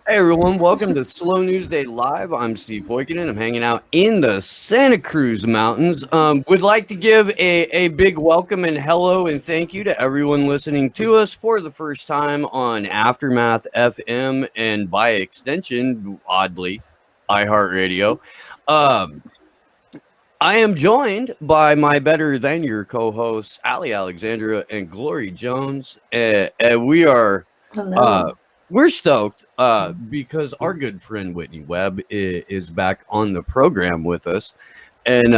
Hey everyone, welcome to Slow News Day Live. I'm Steve Boykinen. I'm hanging out in the Santa Cruz Mountains. Would like to give a big welcome and hello and thank you to everyone listening to us for the first time on Aftermath FM and by extension, oddly, iHeartRadio. I am joined by my better than your co-hosts, Ali Alexandra and Glory Jones. We are... Hello. We're stoked because our good friend Whitney Webb is back on the program with us. And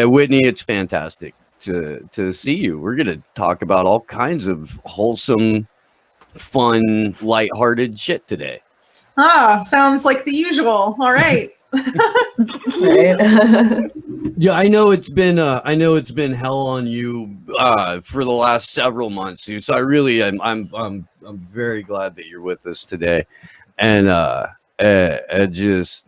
Whitney, it's fantastic to see you. We're going to talk about all kinds of wholesome, fun, lighthearted shit today. Sounds like the usual. All right. Right. Yeah, I know it's been hell on you for the last several months, so I really I'm very glad that you're with us today, and just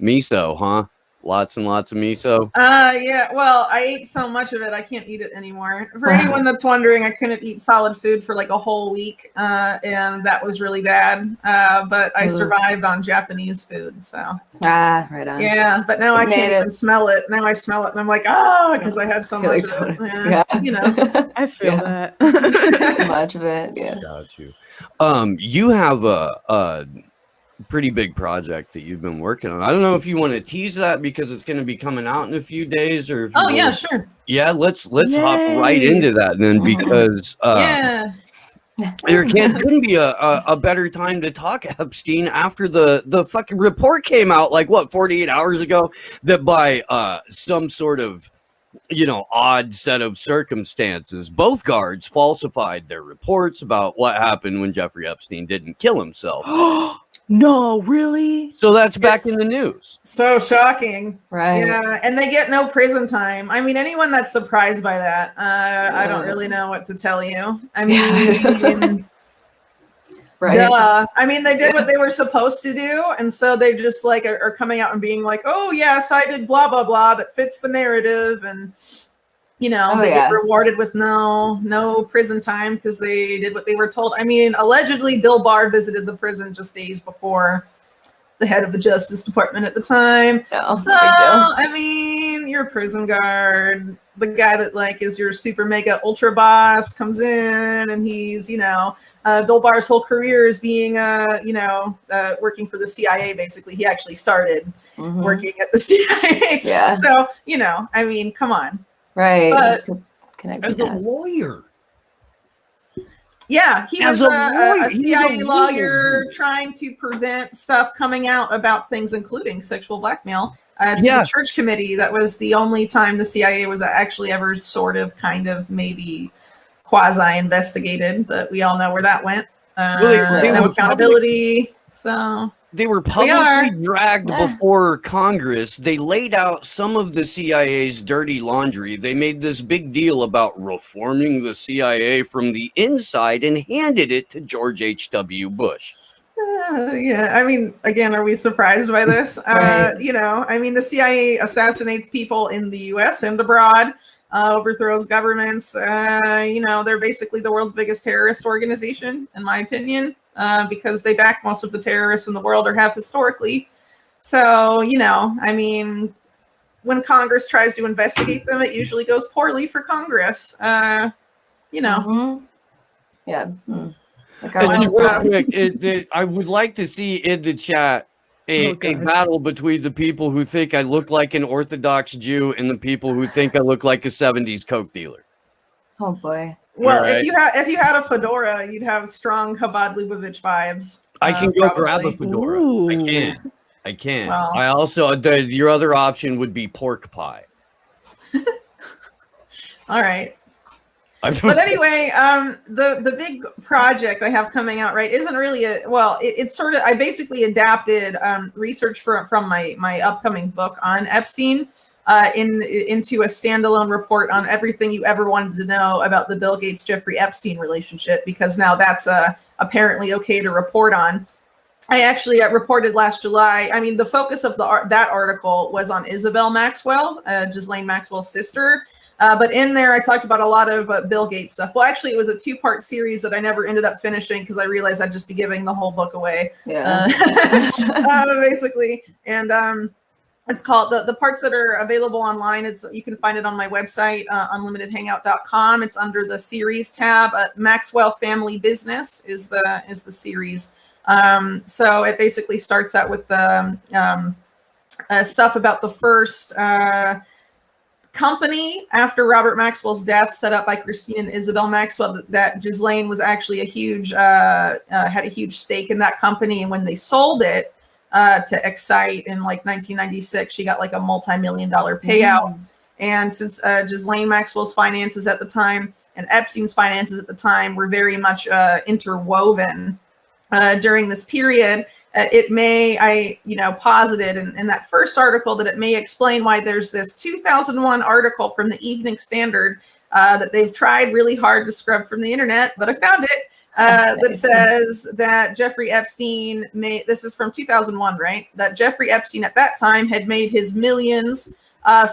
miso, huh? Lots and lots of miso. Yeah. Well, I ate so much of it, I can't eat it anymore. For anyone that's wondering, I couldn't eat solid food for like a whole week, and that was really bad. But I survived on Japanese food, so. Right on. Yeah, but now I can't even smell it. Now I smell it, and I'm like, because I had so much of it. Yeah. You know. I feel that. Much of it. Yeah. Got you. You have a pretty big project that you've been working on. I don't know if you want to tease that because it's going to be coming out in a few days, or if you yeah, sure. Yeah, let's hop right into that then, because there couldn't be a better time to talk Epstein after the fucking report came out, like 48 hours ago, that by some sort of odd set of circumstances, both guards falsified their reports about what happened when Jeffrey Epstein didn't kill himself. No, really? So that's back in the news. So shocking. Right. Yeah, and they get no prison time. I mean, anyone that's surprised by that, I don't really know what to tell you. I mean, Right. duh. I mean, they did what they were supposed to do, and so they just like are coming out and being like, "Oh yes, I did blah blah blah that fits the narrative," and they get rewarded with no prison time because they did what they were told. I mean, allegedly, Bill Barr visited the prison just days before the head of the Justice Department at the time. So, I mean, you're a prison guard. The guy that like is your super mega ultra boss comes in, and he's Bill Barr's whole career is being working for the CIA. Basically, he actually started working at the CIA. Yeah. So I mean, come on. Right. But as a lawyer. Yeah, he As was a a CIA lawyer trying to prevent stuff coming out about things, including sexual blackmail, to the church committee. That was the only time the CIA was actually ever sort of, kind of, maybe quasi-investigated, but we all know where that went. No accountability, so... They were publicly dragged before Congress. They laid out some of the CIA's dirty laundry. They made this big deal about reforming the CIA from the inside and handed it to George H.W. Bush. Yeah, I mean, again, are we surprised by this? Right. I mean, the CIA assassinates people in the U.S. and abroad, overthrows governments. They're basically the world's biggest terrorist organization, in my opinion. Because they back most of the terrorists in the world, or have historically. So, I mean, when Congress tries to investigate them, it usually goes poorly for Congress. Yeah. Real quick, I would like to see in the chat a battle between the people who think I look like an Orthodox Jew and the people who think I look like a 70s Coke dealer. Oh boy. Well, if you had a fedora, you'd have strong Chabad Lubavitch vibes. I can go grab a fedora. Ooh. I can. Well, I also your other option would be pork pie. All right. But anyway, the big project I have coming out isn't really it's sort of, I basically adapted research from my upcoming book on Epstein. Into a standalone report on everything you ever wanted to know about the Bill Gates Jeffrey Epstein relationship, because now that's apparently okay to report on. I actually reported last July. I mean, the focus of that article was on Isabelle Maxwell, Ghislaine Maxwell's sister. But in there, I talked about a lot of Bill Gates stuff. Well, actually, it was a 2-part series that I never ended up finishing because I realized I'd just be giving the whole book away. Yeah. Basically. And it's called the parts that are available online. You can find it on my website, unlimitedhangout.com. It's under the series tab. Maxwell Family Business is the series. So it basically starts out with the stuff about the first company after Robert Maxwell's death, set up by Christine and Isabelle Maxwell, that Ghislaine was actually had a huge stake in that company. And when they sold it to Excite in like 1996, she got like a multi-million-dollar payout. And since Ghislaine Maxwell's finances at the time and Epstein's finances at the time were very much interwoven during this period, I posited in that first article that it may explain why there's this 2001 article from the Evening Standard that they've tried really hard to scrub from the internet, but I found it, that says that Jeffrey Epstein this is from 2001, right? That Jeffrey Epstein at that time had made his millions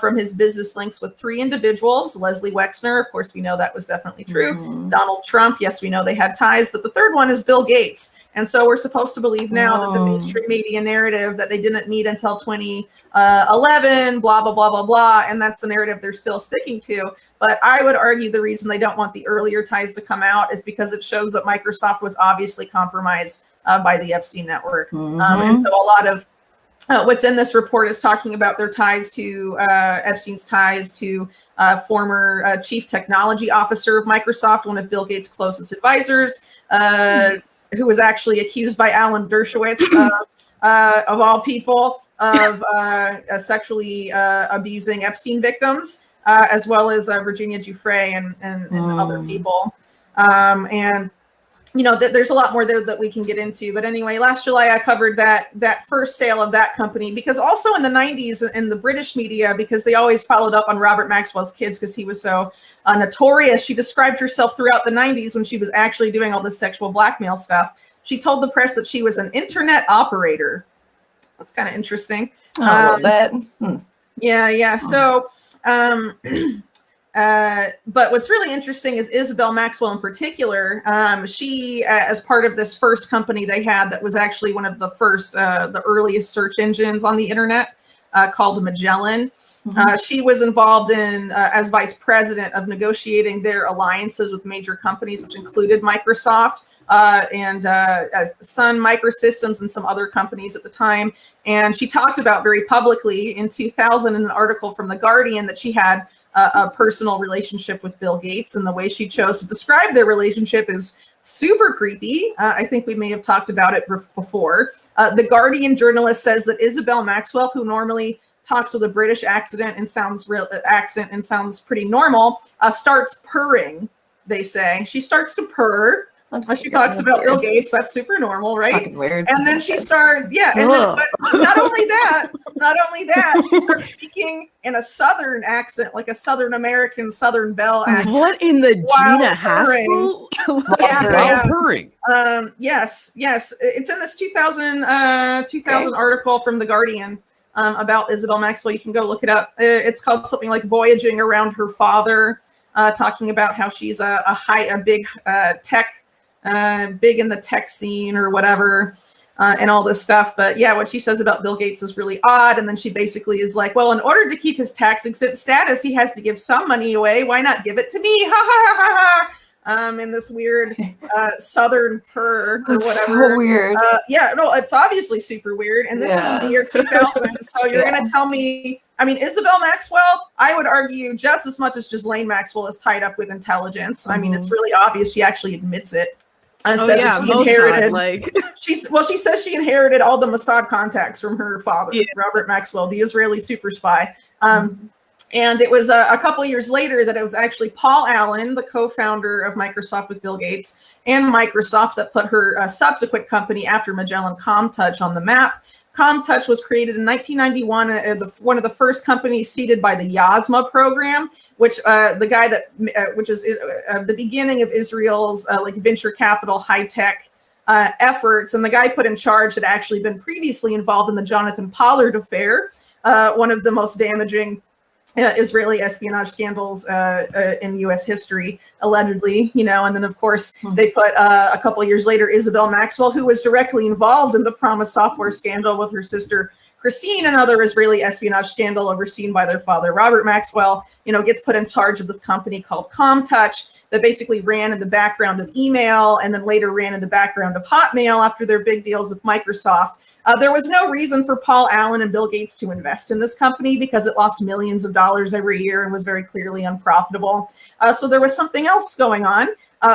from his business links with 3 individuals. Leslie Wexner, of course, we know that was definitely true. Donald Trump, yes, we know they had ties, but the third one is Bill Gates. And so we're supposed to believe now that the mainstream media narrative that they didn't meet until 2011, blah, blah, blah, blah, blah. And that's the narrative they're still sticking to. But I would argue the reason they don't want the earlier ties to come out is because it shows that Microsoft was obviously compromised by the Epstein network. And so a lot of what's in this report is talking about their ties to Epstein's ties to former chief technology officer of Microsoft, one of Bill Gates' closest advisors, who was actually accused by Alan Dershowitz of all people of sexually abusing Epstein victims, as well as Virginia Giuffre and other people. And there's a lot more there that we can get into. But anyway, last July, I covered that first sale of that company, because also in the 90s in the British media, because they always followed up on Robert Maxwell's kids because he was so notorious. She described herself throughout the 90s when she was actually doing all this sexual blackmail stuff. She told the press that she was an internet operator. That's kind of interesting. A little bit. Yeah. So, but what's really interesting is Isabelle Maxwell in particular. She, as part of this first company they had that was actually one of the first, the earliest search engines on the internet, called Magellan. She was involved in, as vice president of negotiating their alliances with major companies, which included Microsoft and Sun Microsystems and some other companies at the time. And she talked about very publicly in 2000 in an article from The Guardian that she had a personal relationship with Bill Gates, and the way she chose to describe their relationship is super creepy. I think we may have talked about it before. The Guardian journalist says that Isabelle Maxwell, who normally talks with a British accent and sounds pretty normal, starts purring. They say she starts to purr. She talks about Bill Gates. That's super normal, right? Fucking weird. And then she starts, and then, but not only that, she starts speaking in a Southern accent, like a Southern American Southern Belle accent. What in the Gina Haspel? Purring. Yes. It's in this 2000 article from The Guardian about Isabelle Maxwell. You can go look it up. It's called something like Voyaging Around Her Father, talking about how she's a big tech. Big in the tech scene or whatever, and all this stuff. But yeah, what she says about Bill Gates is really odd. And then she basically is like, well, in order to keep his tax exempt status, he has to give some money away. Why not give it to me? Ha ha ha ha ha. In this weird Southern purr or whatever. So weird. It's obviously super weird. And this is in the year 2000. So you're going to tell me, I mean, Isabelle Maxwell, I would argue just as much as Ghislaine Maxwell is tied up with intelligence. I mean, it's really obvious. She actually admits it. She says she inherited all the Mossad contacts from her father, Robert Maxwell, the Israeli super spy. And it was a couple of years later that it was actually Paul Allen, the co-founder of Microsoft with Bill Gates, and Microsoft that put her subsequent company after Magellan, ComTouch, on the map. ComTouch was created in 1991, one of the first companies seeded by the YASMA program, which the guy which is the beginning of Israel's venture capital high tech efforts, and the guy put in charge had actually been previously involved in the Jonathan Pollard affair, one of the most damaging Israeli espionage scandals in U.S. history, allegedly, and then of course they put a couple years later Isabelle Maxwell, who was directly involved in the Promise software scandal with her sister Christine, another Israeli espionage scandal overseen by their father Robert Maxwell, gets put in charge of this company called ComTouch that basically ran in the background of email and then later ran in the background of Hotmail after their big deals with Microsoft. There was no reason for Paul Allen and Bill Gates to invest in this company because it lost millions of dollars every year and was very clearly unprofitable. So there was something else going on.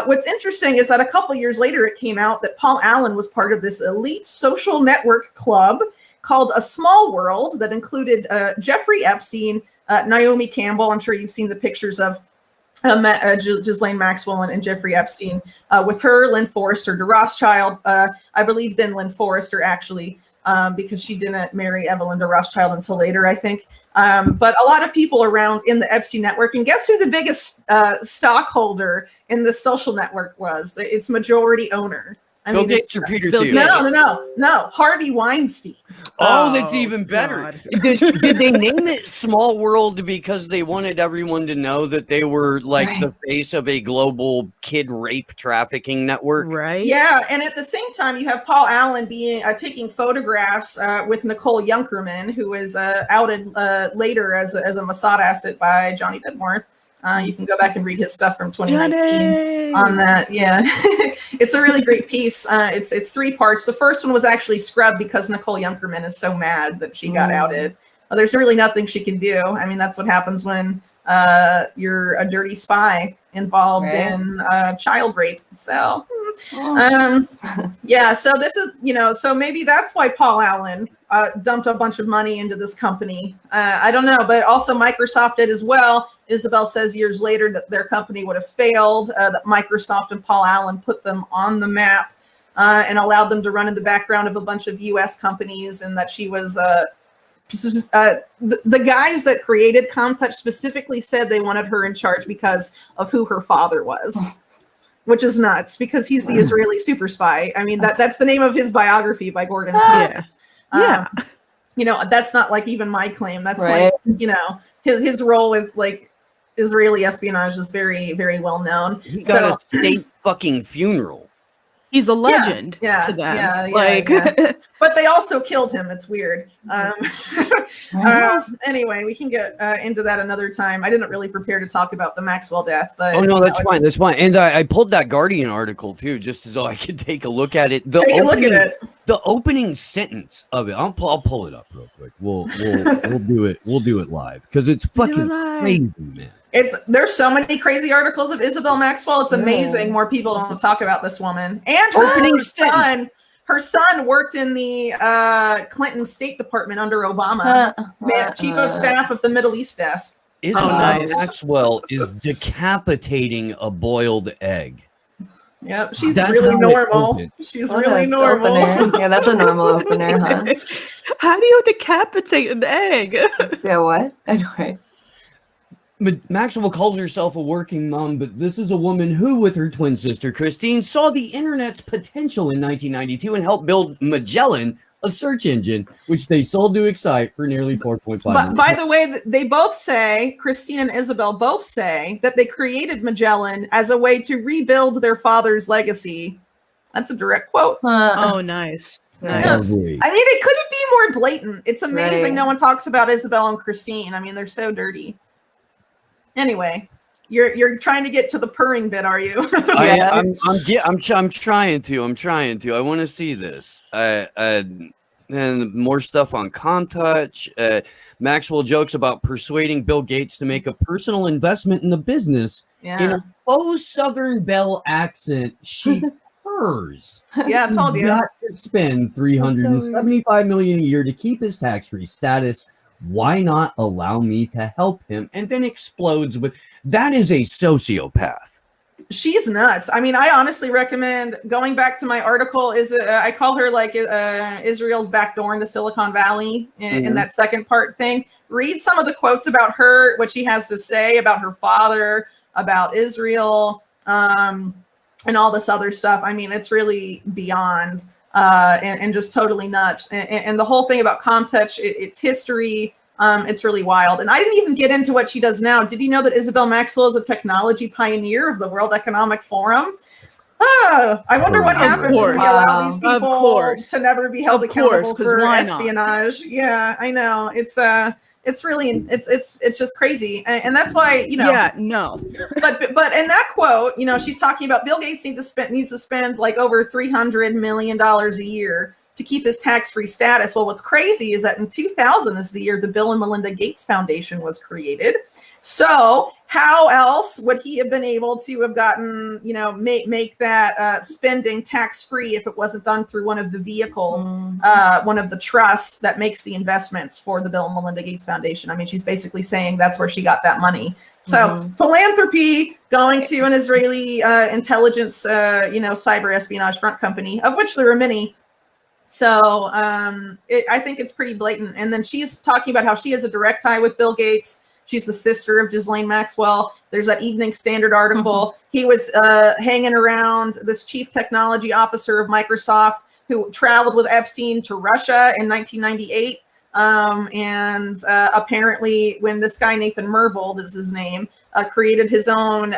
What's interesting is that a couple years later, it came out that Paul Allen was part of this elite social network club called A Small World that included Jeffrey Epstein, Naomi Campbell. I'm sure you've seen the pictures of Ghislaine Maxwell and Jeffrey Epstein with her, Lynn Forrester, de Rothschild. I believe then Lynn Forrester actually, because she didn't marry Evelyn de Rothschild until later, I think. But a lot of people around in the Epstein network. And guess who the biggest stockholder in the social network was? Its majority owner. Bill Gates or Peter Thiel? No. Harvey Weinstein. Oh, that's even better. Did they name it Small World because they wanted everyone to know that they were like the face of a global kid rape trafficking network? Right. Yeah, and at the same time, you have Paul Allen being taking photographs with Nicole Junkerman, who was outed later as a Mossad asset by Johnny Bedmore. You can go back and read his stuff from 2019 on that. Yeah, it's a really great piece. It's 3 parts. The first one was actually scrubbed because Nicole Junkerman is so mad that she got outed. There's really nothing she can do. I mean, that's what happens when you're a dirty spy involved in child rape. So, yeah. So this is, so maybe that's why Paul Allen dumped a bunch of money into this company. I don't know, but also Microsoft did as well. Isabelle says years later that their company would have failed, that Microsoft and Paul Allen put them on the map and allowed them to run in the background of a bunch of U.S. companies, and that she was the guys that created ComTouch specifically said they wanted her in charge because of who her father was, which is nuts because he's the Israeli super spy. I mean, that's the name of his biography by Gordon Cummings. That's not like even my claim. That's like, his role with like Israeli espionage is very, very well known. He got a state fucking funeral. He's a legend to them. But they also killed him. It's weird. Anyway, we can get into that another time. I didn't really prepare to talk about the Maxwell death, but that's fine. That's fine. And I pulled that Guardian article too, just so I could take a look at it. Take a look at it. The opening sentence of it. I'll pull it up real quick. We'll do it. We'll do it live because it's fucking crazy, man. There's so many crazy articles of Isabelle Maxwell. It's amazing. More people don't talk about this woman. And her son worked in the Clinton State Department under Obama, chief of staff of the Middle East desk. Isabelle Maxwell is decapitating a boiled egg. Yep, she's really normal. She's really normal. Yeah, that's a normal opener, huh? How do you decapitate an egg? Yeah, what? I know, right? Maxwell calls herself a working mom, but this is a woman who, with her twin sister Christine, saw the internet's potential in 1992 and helped build Magellan, a search engine, which they sold to Excite for nearly $4.5 million. By the way, they both say, Christine and Isabelle both say, that they created Magellan as a way to rebuild their father's legacy. That's a direct quote. Oh, nice. Yes. I mean, it couldn't be more blatant. It's amazing no one talks about Isabelle and Christine. I mean, they're so dirty. Anyway, you're trying to get to the purring bit, are you? I'm trying to. I want to see this. And more stuff on ComTouch. Maxwell jokes about persuading Bill Gates to make a personal investment in the business. In a faux Southern Belle accent, she purrs. Yeah, I told you. Got to spend $375 million a year to keep his tax-free status. Why not allow me to help him? And then explodes with, that is a sociopath. She's nuts. I mean, I honestly recommend going back to my article. I call her like Israel's backdoor into Silicon Valley in that second part thing. Read some of the quotes about her, what she has to say about her father, about Israel, and all this other stuff. I mean, it's really beyond. And just totally nuts. And the whole thing about ComTouch, its history, It's really wild. And I didn't even get into what she does now. Did you know that Isabelle Maxwell is a technology pioneer of the World Economic Forum? Oh, I wonder what happens when we allow these people to never be held accountable for espionage. Yeah, I know. It's really it's just crazy, and that's why Yeah, no. But in that quote, she's talking about Bill Gates needs to spend like over $300 million a year to keep his tax-free status. Well, what's crazy is that in 2000 is the year the Bill and Melinda Gates Foundation was created. So how else would he have been able to have gotten, make that spending tax-free if it wasn't done through one of the vehicles, one of the trusts that makes the investments for the Bill and Melinda Gates Foundation? I mean, she's basically saying that's where she got that money. So philanthropy going to an Israeli intelligence, cyber espionage front company, of which there are many. So I think it's pretty blatant. And then she's talking about how she has a direct tie with Bill Gates. She's the sister of Ghislaine Maxwell. There's that Evening Standard article. He was hanging around this chief technology officer of Microsoft who traveled with Epstein to Russia in 1998. And apparently when this guy, Nathan Myhrvold is his name, created his own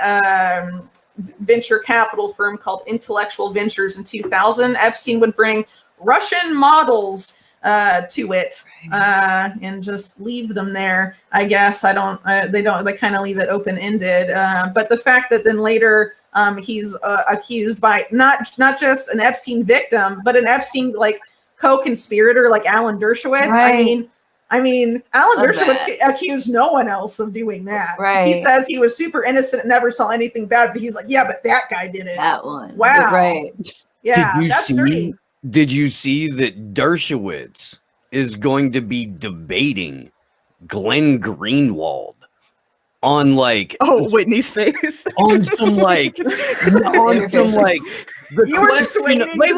venture capital firm called Intellectual Ventures in 2000, Epstein would bring Russian models to it and just leave them there. I guess they kind of leave it open-ended. But the fact that then later he's accused by not just an Epstein victim, but an Epstein like co-conspirator like Alan Dershowitz. Right. I mean, Alan Dershowitz accused no one else of doing that. Right. He says he was super innocent and never saw anything bad, but he's like, yeah, but that guy did it. That one. Wow. Right. Yeah, that's dirty. Did you see that Dershowitz is going to be debating Glenn Greenwald on Whitney's face on some like you were just waiting wait,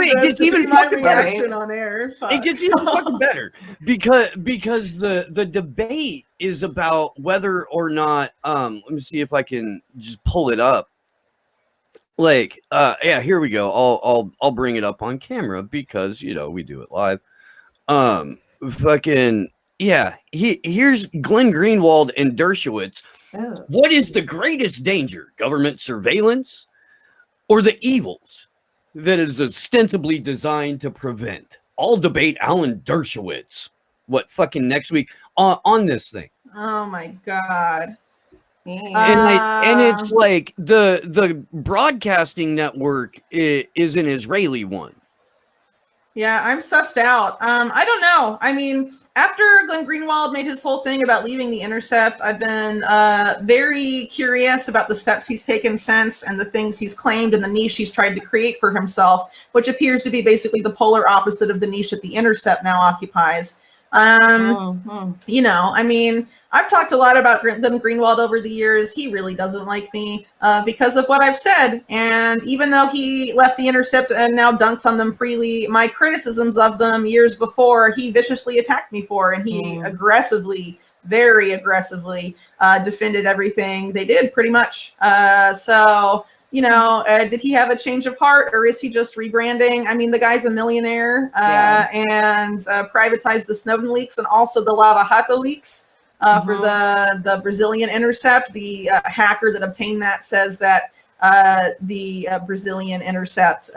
it gets even fucking reaction on air. Fuck. It gets even fucking better because the debate is about whether or not let me see if I can just pull it up. Here we go. I'll bring it up on camera because we do it live. Here's Glenn Greenwald and Dershowitz. Oh. What is the greatest danger? Government surveillance or the evils that is ostensibly designed to prevent? I'll debate Alan Dershowitz next week on this thing. Oh my God. And it's like the broadcasting network is an Israeli one. Yeah, I'm sussed out. I don't know. I mean, after Glenn Greenwald made his whole thing about leaving The Intercept, I've been very curious about the steps he's taken since and the things he's claimed and the niche he's tried to create for himself, which appears to be basically the polar opposite of the niche that The Intercept now occupies. I mean, I've talked a lot about Glenn Greenwald over the years. He really doesn't like me because of what I've said. And even though he left The Intercept and now dunks on them freely, my criticisms of them years before, he viciously attacked me for, and he very aggressively defended everything they did pretty much. Did he have a change of heart, or is he just rebranding? I mean, the guy's a millionaire and privatized the Snowden leaks and also the Lava Jato leaks for the Brazilian Intercept. The hacker that obtained that says that the Brazilian Intercept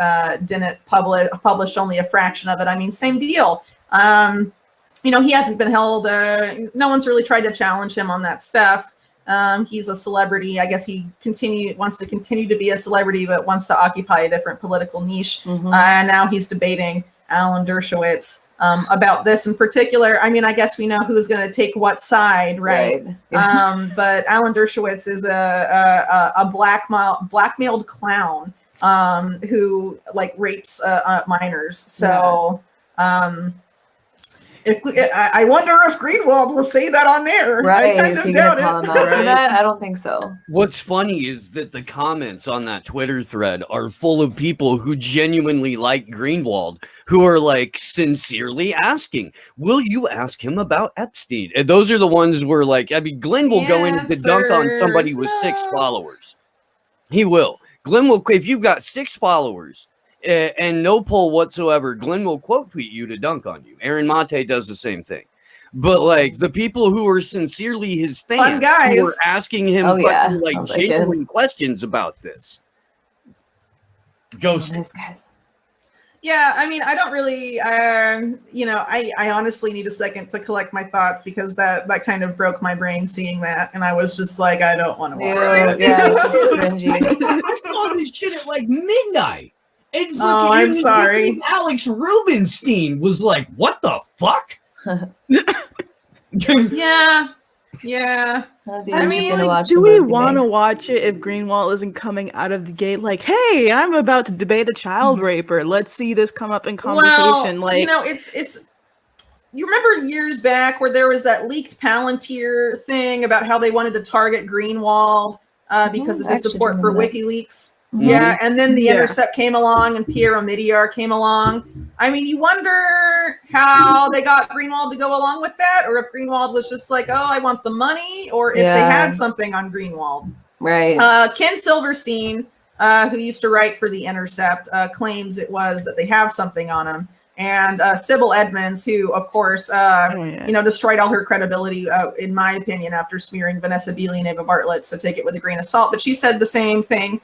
didn't publish only a fraction of it. I mean, same deal. He hasn't been held. No one's really tried to challenge him on that stuff. He's a celebrity. I guess he wants to continue to be a celebrity, but wants to occupy a different political niche. And now he's debating Alan Dershowitz about this in particular. I mean, I guess we know who's going to take what side, right? But Alan Dershowitz is a blackmailed clown who rapes minors. So. I wonder if Greenwald will say that on air. Right. I kind of doubt it. I don't think so. What's funny is that the comments on that Twitter thread are full of people who genuinely like Greenwald, who are sincerely asking, will you ask him about Epstein? And those are the ones where Glenn will go in to dunk on somebody with 6 followers. He will. Glenn will, if you've got 6 followers, and no poll whatsoever, Glenn will quote tweet you to dunk on you. Aaron Mate does the same thing. But like the people who were sincerely his fans, fun guys, who were asking him fucking like genuine questions about this. Ghost. Nice guys. Yeah, I mean, I don't really, you know, I honestly need a second to collect my thoughts because that kind of broke my brain seeing that, and I was just like, I don't want to watch it. Yeah, cringy. I saw this shit at like midnight. And oh, I'm sorry. Alex Rubinstein was like, "What the fuck?" Yeah. I mean, like, do we want to watch it if Greenwald isn't coming out of the gate like, "Hey, I'm about to debate a child raper. Let's see this come up in conversation." Well, you know, it's. You remember years back where there was that leaked Palantir thing about how they wanted to target Greenwald because of his support for WikiLeaks. Mm-hmm. Yeah, and then the Intercept came along and Pierre Omidyar came along. I mean, you wonder how they got Greenwald to go along with that, or if Greenwald was just like, oh, I want the money, or if they had something on Greenwald. Right. Ken Silverstein, who used to write for the Intercept, claims it was that they have something on him. And Sybil Edmonds, who, of course, you know, destroyed all her credibility, in my opinion, after smearing Vanessa Beeley and Ava Bartlett. So take it with a grain of salt. But she said the same thing.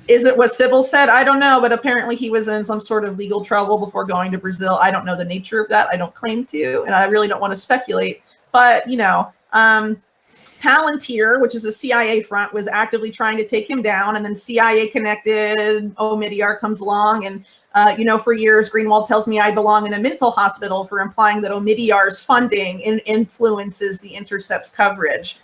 Is it what Sybil said? I don't know, but apparently he was in some sort of legal trouble before going to Brazil. I don't know the nature of that. I don't claim to, and I really don't want to speculate. But, you know, Palantir, which is a CIA front, was actively trying to take him down, and then CIA connected Omidyar comes along, and you know, for years, Greenwald tells me I belong in a mental hospital for implying that Omidyar's funding influences the Intercept's coverage.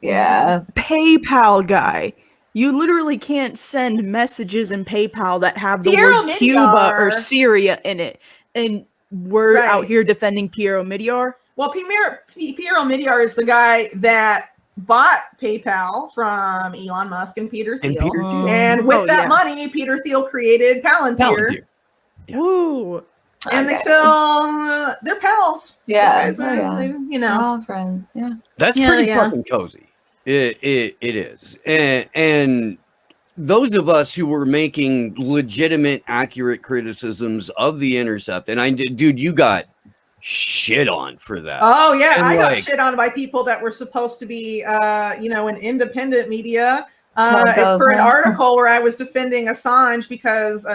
Yeah. PayPal guy. You literally can't send messages in PayPal that have the word Cuba or Syria in it. And we're out here defending Pierre Omidyar. Well, Pierre Omidyar is the guy that bought PayPal from Elon Musk and Peter Thiel. And with that money, Peter Thiel created Palantir. Ooh. And they still, they're pals. Yeah. They, you know. All friends. Yeah. That's pretty fucking cozy. It is. And those of us who were making legitimate, accurate criticisms of the Intercept, and dude, you got shit on for that. Oh yeah, and I got shit on by people that were supposed to be, you know, an independent media. For an article where I was defending Assange because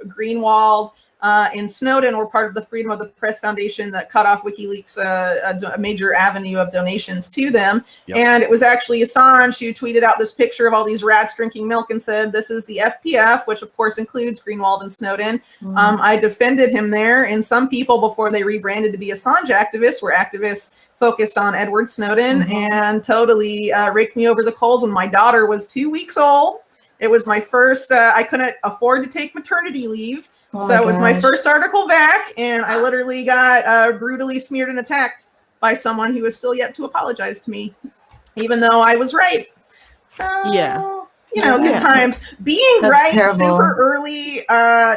Greenwald and Snowden were part of the Freedom of the Press Foundation that cut off WikiLeaks, a major avenue of donations to them. Yep. And it was actually Assange who tweeted out this picture of all these rats drinking milk and said, this is the FPF, which of course includes Greenwald and Snowden. I defended him there. And some people, before they rebranded to be Assange activists, were activists focused on Edward Snowden and totally raked me over the coals when my daughter was 2 weeks old. It was my first, I couldn't afford to take maternity leave. So it was my first article back, and I literally got brutally smeared and attacked by someone who is still yet to apologize to me, even though I was right. So, you know, good times. Being right super early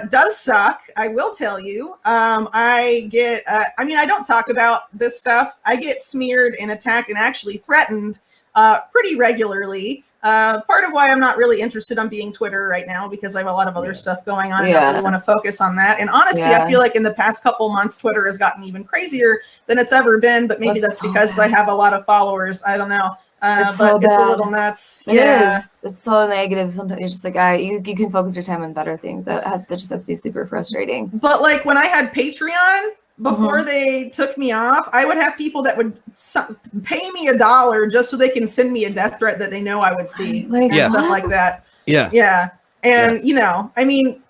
does suck, I will tell you. I get, I mean, I don't talk about this stuff. I get smeared and attacked and actually threatened pretty regularly. Part of why I'm not really interested on being Twitter right now, because I have a lot of other stuff going on. I don't really want to focus on that. And honestly, I feel like in the past couple months, Twitter has gotten even crazier than it's ever been, but maybe that's because I have a lot of followers. I don't know. It's a little nuts. It's so negative. Sometimes you're just like, you can focus your time on better things. That just has to be super frustrating. But like when I had Patreon, before they took me off, I would have people that would pay me $1 just so they can send me a death threat that they know I would see, and stuff like that. And you know, I mean,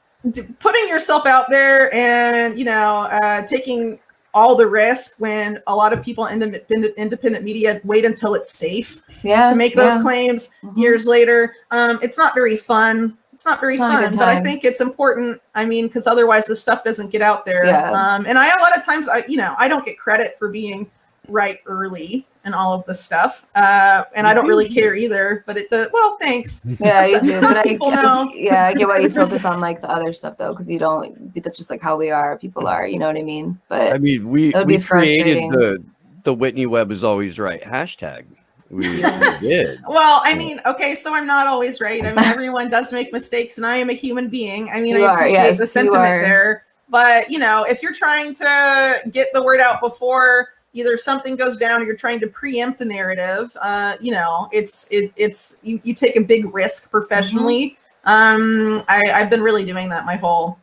putting yourself out there and you know, taking all the risk when a lot of people in independent media wait until it's safe to make those claims years later. It's not very fun. It's not very fun, but I think it's important. I mean, because otherwise the stuff doesn't get out there. And I, a lot of times, I don't get credit for being right early and all of this stuff. And I don't really care either, but it does. Well, thanks. Yeah, you do. But I get why you focus on like the other stuff though, because you don't, that's just like how we are. People are, you know what I mean? But I mean, we created the Whitney Webb is always right hashtag. We did. Well, I mean, okay, so I'm not always right. I mean, everyone does make mistakes, and I am a human being. I mean, I appreciate the sentiment there, But, if you're trying to get the word out before either something goes down or you're trying to preempt a narrative, you take a big risk professionally. I've been really doing that my whole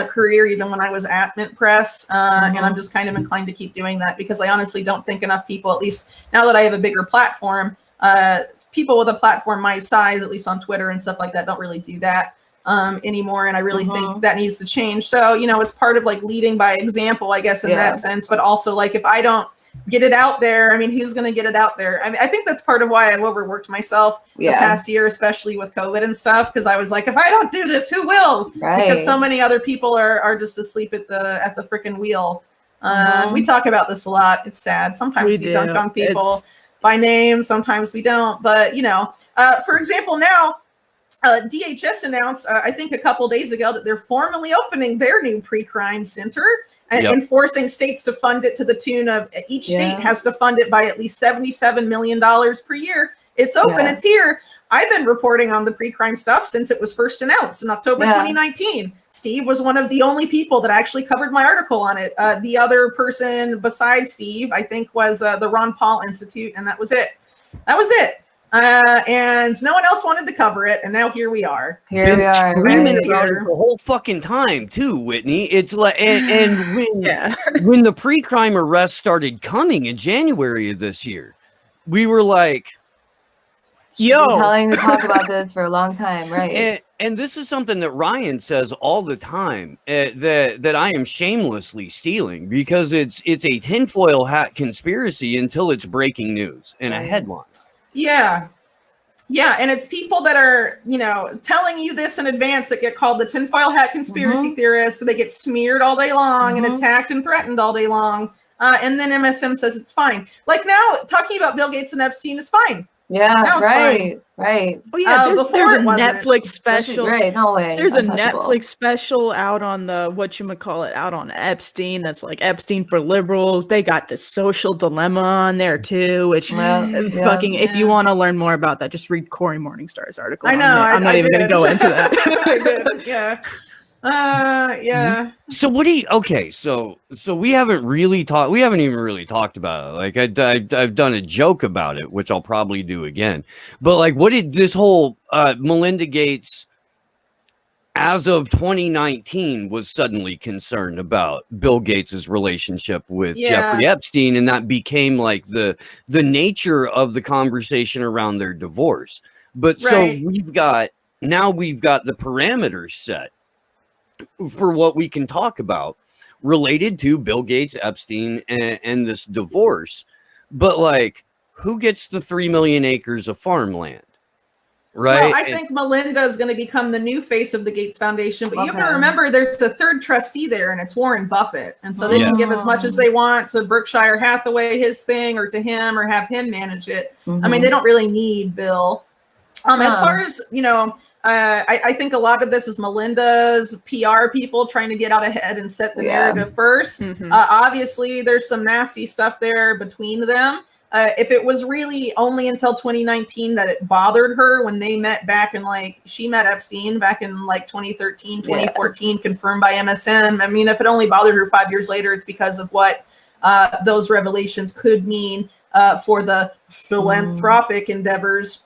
career, even when I was at Mint Press, and I'm just kind of inclined to keep doing that because I honestly don't think enough people, at least now that I have a bigger platform, people with a platform my size, at least on Twitter and stuff like that, don't really do that anymore. And I really think that needs to change. So, it's part of like leading by example, I guess, in that sense, but also like if I don't get it out there, who's going to get it out there? I think that's part of why I've overworked myself the past year, especially with COVID and stuff. Cause I was like, if I don't do this, who will? Right. Because so many other people are just asleep at the freaking wheel. We talk about this a lot. It's sad. Sometimes we dunk on people by name. Sometimes we don't, but for example, now, DHS announced, I think a couple days ago, that they're formally opening their new pre-crime center and forcing states to fund it to the tune of each state has to fund it by at least $77 million per year. It's open. It's here. I've been reporting on the pre-crime stuff since it was first announced in October 2019. Steve was one of the only people that actually covered my article on it. The other person besides Steve, I think, was the Ron Paul Institute, and that was it. And no one else wanted to cover it, and now here we are. Screaming about it the whole fucking time, too, Whitney. It's like, and when the pre-crime arrests started coming in January of this year, we were like, "Yo, been telling to talk about this for a long time, right?" And this is something that Ryan says all the time that I am shamelessly stealing because it's a tinfoil hat conspiracy until it's breaking news in a headline. Yeah. And it's people that are, telling you this in advance that get called the tinfoil hat conspiracy theorists. So they get smeared all day long and attacked and threatened all day long. And then MSM says it's fine. Like now, talking about Bill Gates and Epstein is fine. Yeah, right. Oh yeah, there's a Netflix special. Right, no way. There's a Netflix special out on the out on Epstein. That's like Epstein for liberals. They got the Social Dilemma on there too. Which if you want to learn more about that, just read Cory Morningstar's article. I know. I'm not even going to go into that. I did. Yeah. So what do you? Okay, so we haven't really talked. We haven't even really talked about it. Like I've done a joke about it, which I'll probably do again. But like, what did this whole Melinda Gates, as of 2019, was suddenly concerned about Bill Gates's relationship with Jeffrey Epstein, and that became like the nature of the conversation around their divorce. But so we've got the parameters set for what we can talk about related to Bill Gates, Epstein, and this divorce. But like, who gets the 3 million acres of farmland? Right. Well, I think Melinda is going to become the new face of the Gates Foundation, but you have to remember there's a third trustee there, and it's Warren Buffett. And so they can give as much as they want to Berkshire Hathaway, his thing, or to him, or have him manage it. They don't really need Bill. As far as, I think a lot of this is Melinda's PR people trying to get out ahead and set the narrative first. Obviously, there's some nasty stuff there between them. If it was really only until 2019 that it bothered her when they met back in she met Epstein back in 2013, 2014, confirmed by MSM. If it only bothered her 5 years later, it's because of what those revelations could mean for the philanthropic endeavors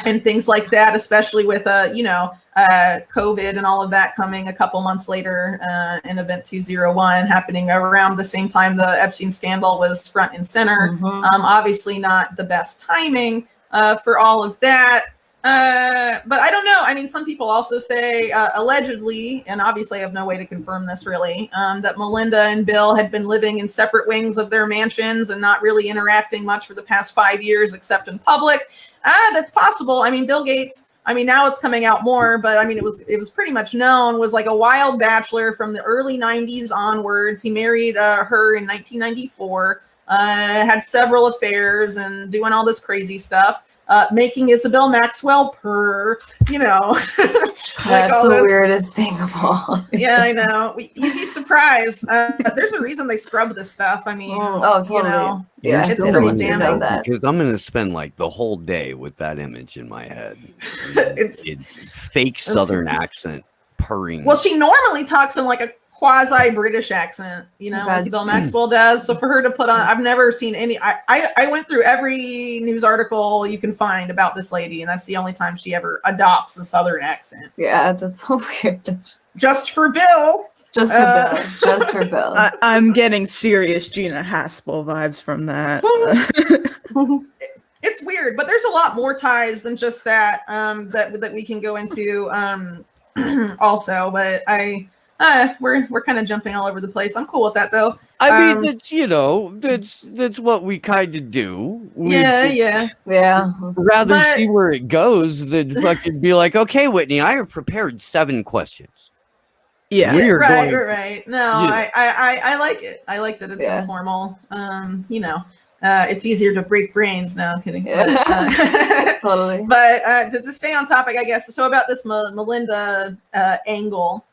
and things like that, especially with COVID and all of that coming a couple months later, in Event 201 happening around the same time the Epstein scandal was front and center. Obviously not the best timing for all of that. But I don't know. Some people also say allegedly, and obviously I have no way to confirm this really, that Melinda and Bill had been living in separate wings of their mansions and not really interacting much for the past 5 years except in public. That's possible. Bill Gates, now it's coming out more, but it was pretty much known, was like a wild bachelor from the early 90s onwards. He married her in 1994, had several affairs and doing all this crazy stuff. Making Isabelle Maxwell purr, That's the weirdest thing of all. Yeah, I know. You'd be surprised. There's a reason they scrub this stuff. Totally. It's pretty damning. Because I'm going to spend the whole day with that image in my head. It's fake Southern accent purring. Well, she normally talks in a quasi-British accent, you know, Isabelle Maxwell does. So for her to put on, I've never seen any, I went through every news article you can find about this lady, and that's the only time she ever adopts a Southern accent. Yeah, that's so weird. Just for Bill. Just for Bill. Just for Bill. I'm getting serious Gina Haspel vibes from that. It's weird, but there's a lot more ties than just that, that we can go into also, but we're kind of jumping all over the place. I'm cool with that though. I mean, that's, you know, that's what we kind of do. Yeah. Rather see where it goes than fucking be like, okay, Whitney, I have prepared 7 questions. Yeah, right. No, yeah. I like it. I like that it's informal. You know, it's easier to break brains. No, I'm kidding. Yeah. Totally. But to stay on topic, I guess. So about this Melinda angle.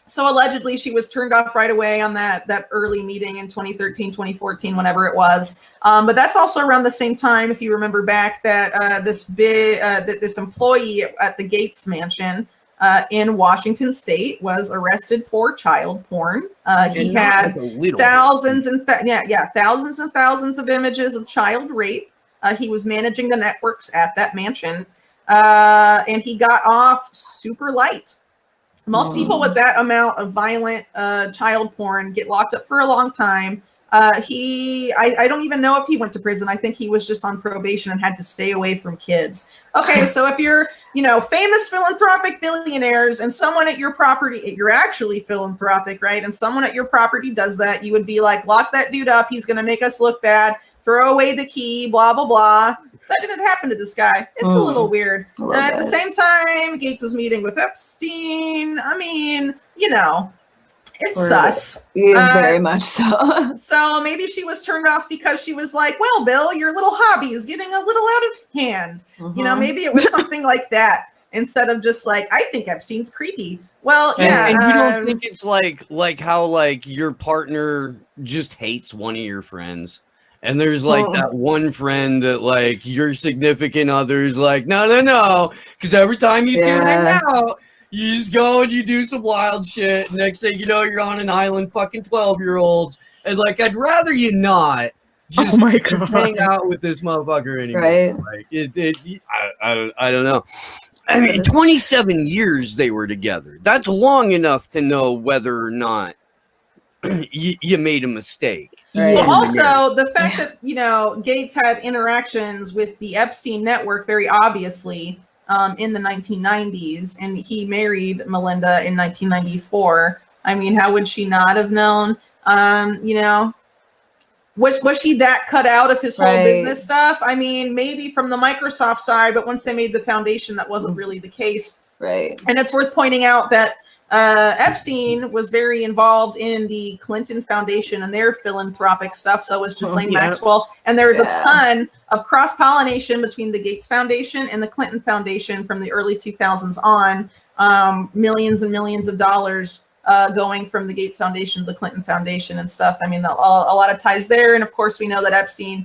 So allegedly she was turned off right away on that early meeting in 2013, 2014, whenever it was. But that's also around the same time, if you remember back, that this employee at the Gates mansion in Washington State was arrested for child porn. He had thousands and thousands of images of child rape. He was managing the networks at that mansion, and he got off super light. Most people with that amount of violent child porn get locked up for a long time. I don't even know if he went to prison. I think he was just on probation and had to stay away from kids. Okay, so if you're, you know, famous philanthropic billionaires and someone at your property, you're actually philanthropic, right? And someone at your property does that, you would be like, lock that dude up. He's going to make us look bad. Throw away the key, blah, blah, blah. That didn't happen to this guy. It's a little weird. And at the same time, Gates was meeting with Epstein. I mean, you know, it's sus. Yeah, very much so. So maybe she was turned off because she was like, well, Bill, your little hobby is getting a little out of hand. You know, maybe it was something like that instead of just like, I think Epstein's creepy. Well, yeah. And you don't think it's like how like your partner just hates one of your friends? And there's like that one friend that like your significant other's like, no, because every time you tune out, you just go and you do some wild shit. Next thing you know, you're on an island, fucking 12-year-olds, and like I'd rather you not just hang out with this motherfucker anymore. Right? Like I don't know. I mean, 27 years they were together. That's long enough to know whether or not you made a mistake. Right. Well, also the fact that, you know, Gates had interactions with the Epstein network very obviously in the 1990s, and he married Melinda in 1994. I mean, how would she not have known? You know, was she that cut out of his whole business stuff? I mean, maybe from the Microsoft side, but once they made the foundation, that wasn't really the case. Right. And it's worth pointing out that Epstein was very involved in the Clinton Foundation and their philanthropic stuff. So was Ghislaine Maxwell. And there's a ton of cross-pollination between the Gates Foundation and the Clinton Foundation from the early 2000s on, millions and millions of dollars going from the Gates Foundation to the Clinton Foundation and stuff. I mean, a lot of ties there. And of course, we know that Epstein,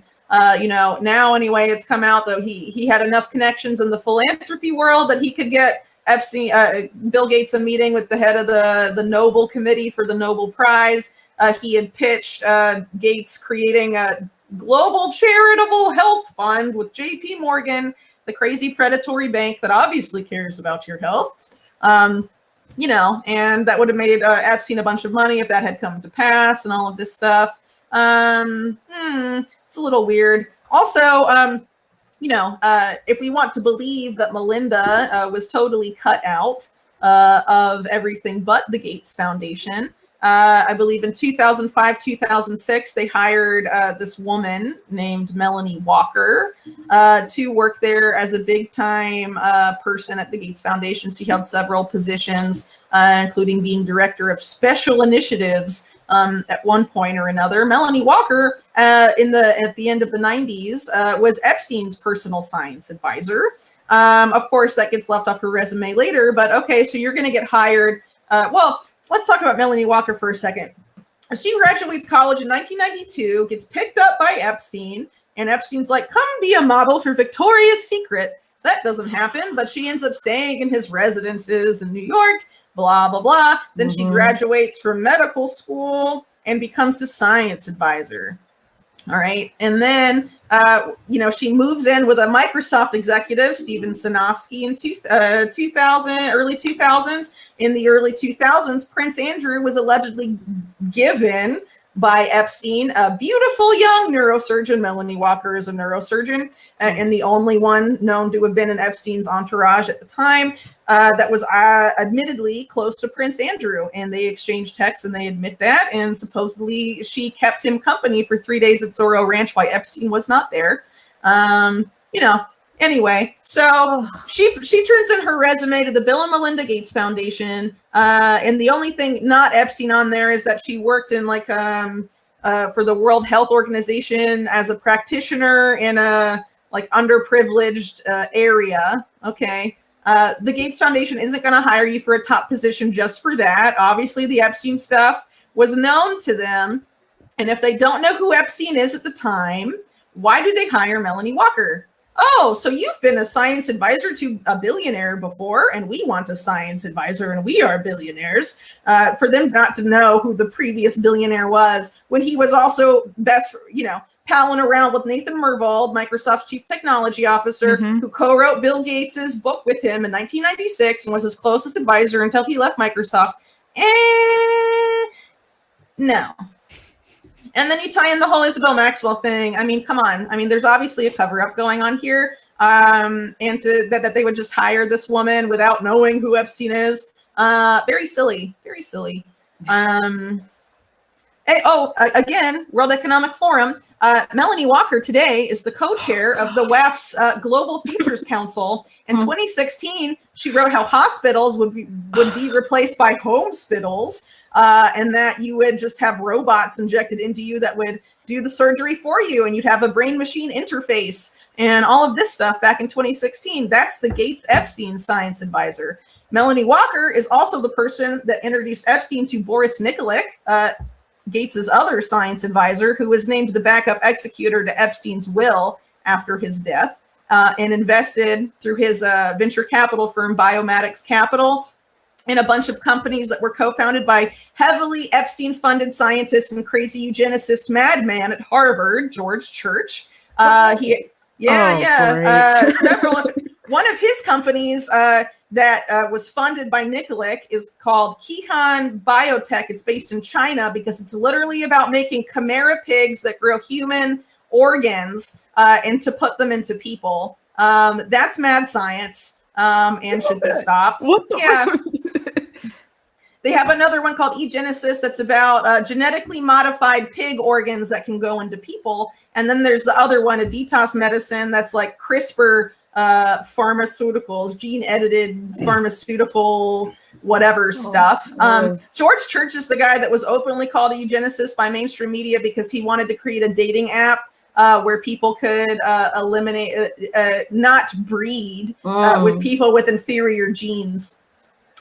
you know, now anyway, it's come out though he had enough connections in the philanthropy world that he could get Epstein, Bill Gates, a meeting with the head of the Nobel Committee for the Nobel Prize. He had pitched Gates creating a global charitable health fund with JP Morgan, the crazy predatory bank that obviously cares about your health. You know, and that would have made Epstein a bunch of money if that had come to pass and all of this stuff. It's a little weird. Also, you know, if we want to believe that Melinda was totally cut out of everything but the Gates Foundation, I believe in 2005, 2006, they hired this woman named Melanie Walker to work there as a big-time person at the Gates Foundation. She held several positions, including being director of special initiatives at one point or another. Melanie Walker, at the end of the 90s, was Epstein's personal science advisor. Of course, that gets left off her resume later, but okay, so you're going to get hired. Well, let's talk about Melanie Walker for a second. She graduates college in 1992, gets picked up by Epstein, and Epstein's like, come be a model for Victoria's Secret. That doesn't happen, but she ends up staying in his residences in New York. blah, blah, blah. Then she graduates from medical school and becomes a science advisor. All right. And then, she moves in with a Microsoft executive, Steven Sinofsky, in 2000, early 2000s. In the early 2000s, Prince Andrew was allegedly given by Epstein a beautiful young neurosurgeon. Melanie Walker is a neurosurgeon, and the only one known to have been in Epstein's entourage at the time that was admittedly close to Prince Andrew. And they exchanged texts, and they admit that. And supposedly she kept him company for 3 days at Zorro Ranch while Epstein was not there. Anyway, so she turns in her resume to the Bill and Melinda Gates Foundation, and the only thing not Epstein on there is that she worked in for the World Health Organization as a practitioner in a underprivileged area. Okay, the Gates Foundation isn't going to hire you for a top position just for that. Obviously, the Epstein stuff was known to them, and if they don't know who Epstein is at the time, why do they hire Melanie Walker? Oh, so you've been a science advisor to a billionaire before, and we want a science advisor, and we are billionaires. For them not to know who the previous billionaire was, when he was also palling around with Nathan Myhrvold, Microsoft's chief technology officer, who co-wrote Bill Gates's book with him in 1996 and was his closest advisor until he left Microsoft. No. And then you tie in the whole Isabelle Maxwell thing. I mean, come on. I mean, there's obviously a cover-up going on here. And that they would just hire this woman without knowing who Epstein is. Very silly. Very silly. Again, World Economic Forum. Melanie Walker today is the co-chair of the WEF's Global Futures Council. In 2016, she wrote how hospitals would be replaced by hospitals. And that you would just have robots injected into you that would do the surgery for you, and you'd have a brain-machine interface and all of this stuff back in 2016. That's the Gates-Epstein science advisor. Melanie Walker is also the person that introduced Epstein to Boris Nikolic, Gates's other science advisor, who was named the backup executor to Epstein's will after his death, and invested through his venture capital firm Biomatics Capital in a bunch of companies that were co-founded by heavily Epstein-funded scientist and crazy eugenicist madman at Harvard, George Church. Several of one of his companies that was funded by Nikolic is called Kihan Biotech. It's based in China because it's literally about making chimera pigs that grow human organs and to put them into people. That's mad science. And should be stopped. They have another one called eGenesis that's about genetically modified pig organs that can go into people. And then there's the other one, a detox medicine that's like CRISPR pharmaceuticals, gene edited pharmaceutical whatever stuff. George Church is the guy that was openly called a eugenicist by mainstream media because he wanted to create a dating app where people could eliminate, not breed with people with inferior genes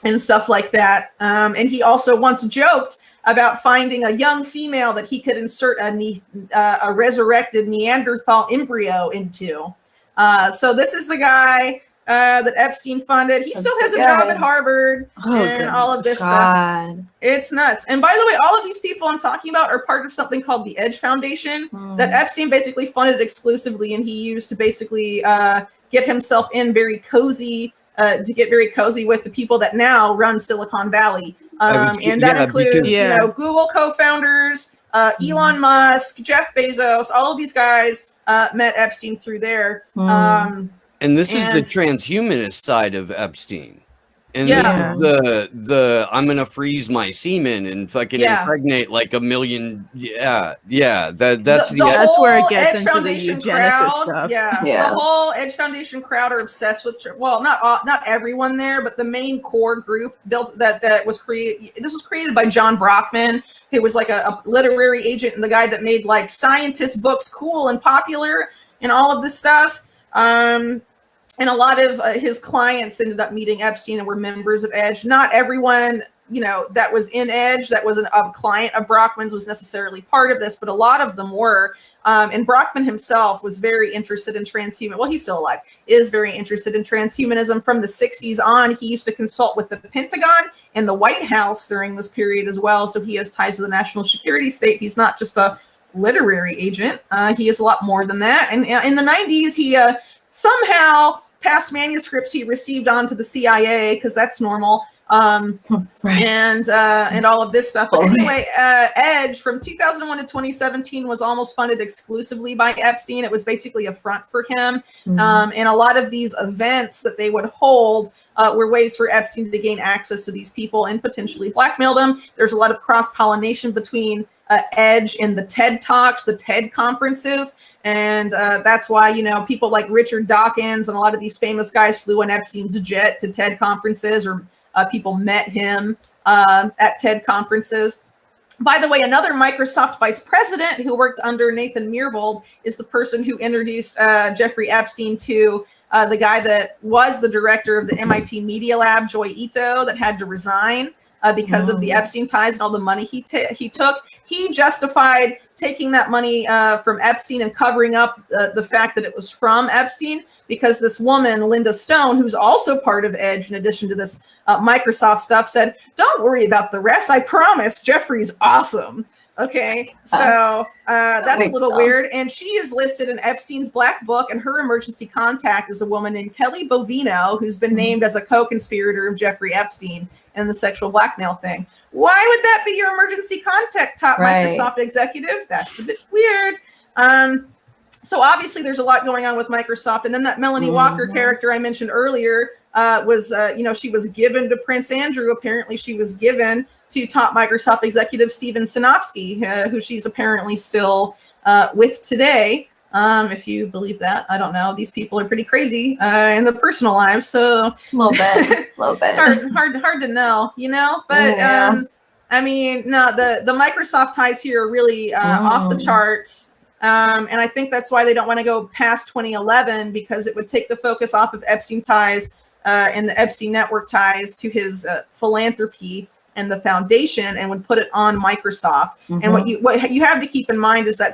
and stuff like that. And he also once joked about finding a young female that he could insert a resurrected Neanderthal embryo into. So this is the guy that Epstein funded. He still has a job at Harvard and all of this stuff. It's nuts. And by the way, all of these people I'm talking about are part of something called the Edge Foundation that Epstein basically funded exclusively, and he used to basically get himself in very cozy, to get very cozy with the people that now run Silicon Valley. And that includes, Google co-founders, Elon Musk, Jeff Bezos, all of these guys met Epstein through there. And this is the transhumanist side of Epstein. And this is the I'm gonna freeze my semen and fucking impregnate like a million. That's where it gets into the eugenesis stuff. The whole Edge Foundation crowd are obsessed with. Well, not everyone there, but the main core group built that was created. This was created by John Brockman, who was like a literary agent and the guy that made like scientist books cool and popular and all of this stuff. And a lot of his clients ended up meeting Epstein and were members of Edge. Not everyone that was in Edge, that was a client of Brockman's, was necessarily part of this, but a lot of them were. And Brockman himself was very interested in transhuman. Well, he's still alive, is very interested in transhumanism from the 60s on. He used to consult with the Pentagon and the White House during this period as well. So he has ties to the national security state. He's not just a literary agent. He is a lot more than that. And in the 90s, he somehow passed manuscripts he received onto the CIA, because that's normal. And all of this stuff. But anyway, Edge from 2001 to 2017 was almost funded exclusively by Epstein. It was basically a front for him. And a lot of these events that they would hold were ways for Epstein to gain access to these people and potentially blackmail them. There's a lot of cross-pollination between Edge and the TED Talks, the TED conferences. And that's why, people like Richard Dawkins and a lot of these famous guys flew on Epstein's jet to TED conferences, or people met him at TED conferences. By the way, another Microsoft vice president who worked under Nathan Myhrvold is the person who introduced Jeffrey Epstein to the guy that was the director of the MIT Media Lab, Joy Ito, that had to resign because of the Epstein ties and all the money he took. He justified taking that money from Epstein and covering up the fact that it was from Epstein, because this woman, Linda Stone, who's also part of Edge in addition to this Microsoft stuff, said, "Don't worry about the rest. I promise Jeffrey's awesome." Okay, so that's a little weird. And she is listed in Epstein's Black Book, and her emergency contact is a woman named Kelly Bovino, who's been named as a co-conspirator of Jeffrey Epstein and the sexual blackmail thing. Why would that be your emergency contact, top Microsoft executive? That's a bit weird. So obviously there's a lot going on with Microsoft. And then that Melanie Walker character I mentioned earlier was, she was given to Prince Andrew. Apparently she was given to top Microsoft executive Steven Sinofsky, who she's apparently still with today. If you believe that, I don't know. These people are pretty crazy in their personal lives, so a little bit. hard to know, But I mean, no, the Microsoft ties here are really off the charts. And I think that's why they don't want to go past 2011, because it would take the focus off of Epstein ties and the Epstein network ties to his philanthropy and the foundation, and would put it on Microsoft. And what you have to keep in mind is that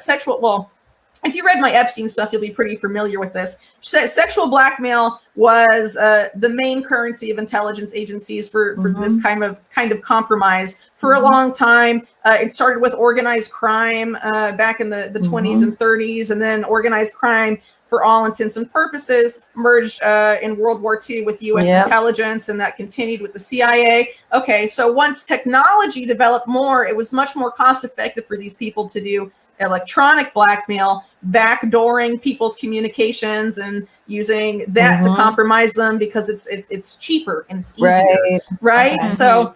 if you read my Epstein stuff, you'll be pretty familiar with this. Sexual blackmail was the main currency of intelligence agencies for this kind of compromise for a long time. It started with organized crime back in the 20s and 30s, and then organized crime, for all intents and purposes, merged in World War II with U.S. intelligence, and that continued with the CIA. Okay, so once technology developed more, it was much more cost effective for these people to do electronic blackmail, backdooring people's communications and using that to compromise them, because it's cheaper and it's easier, right? So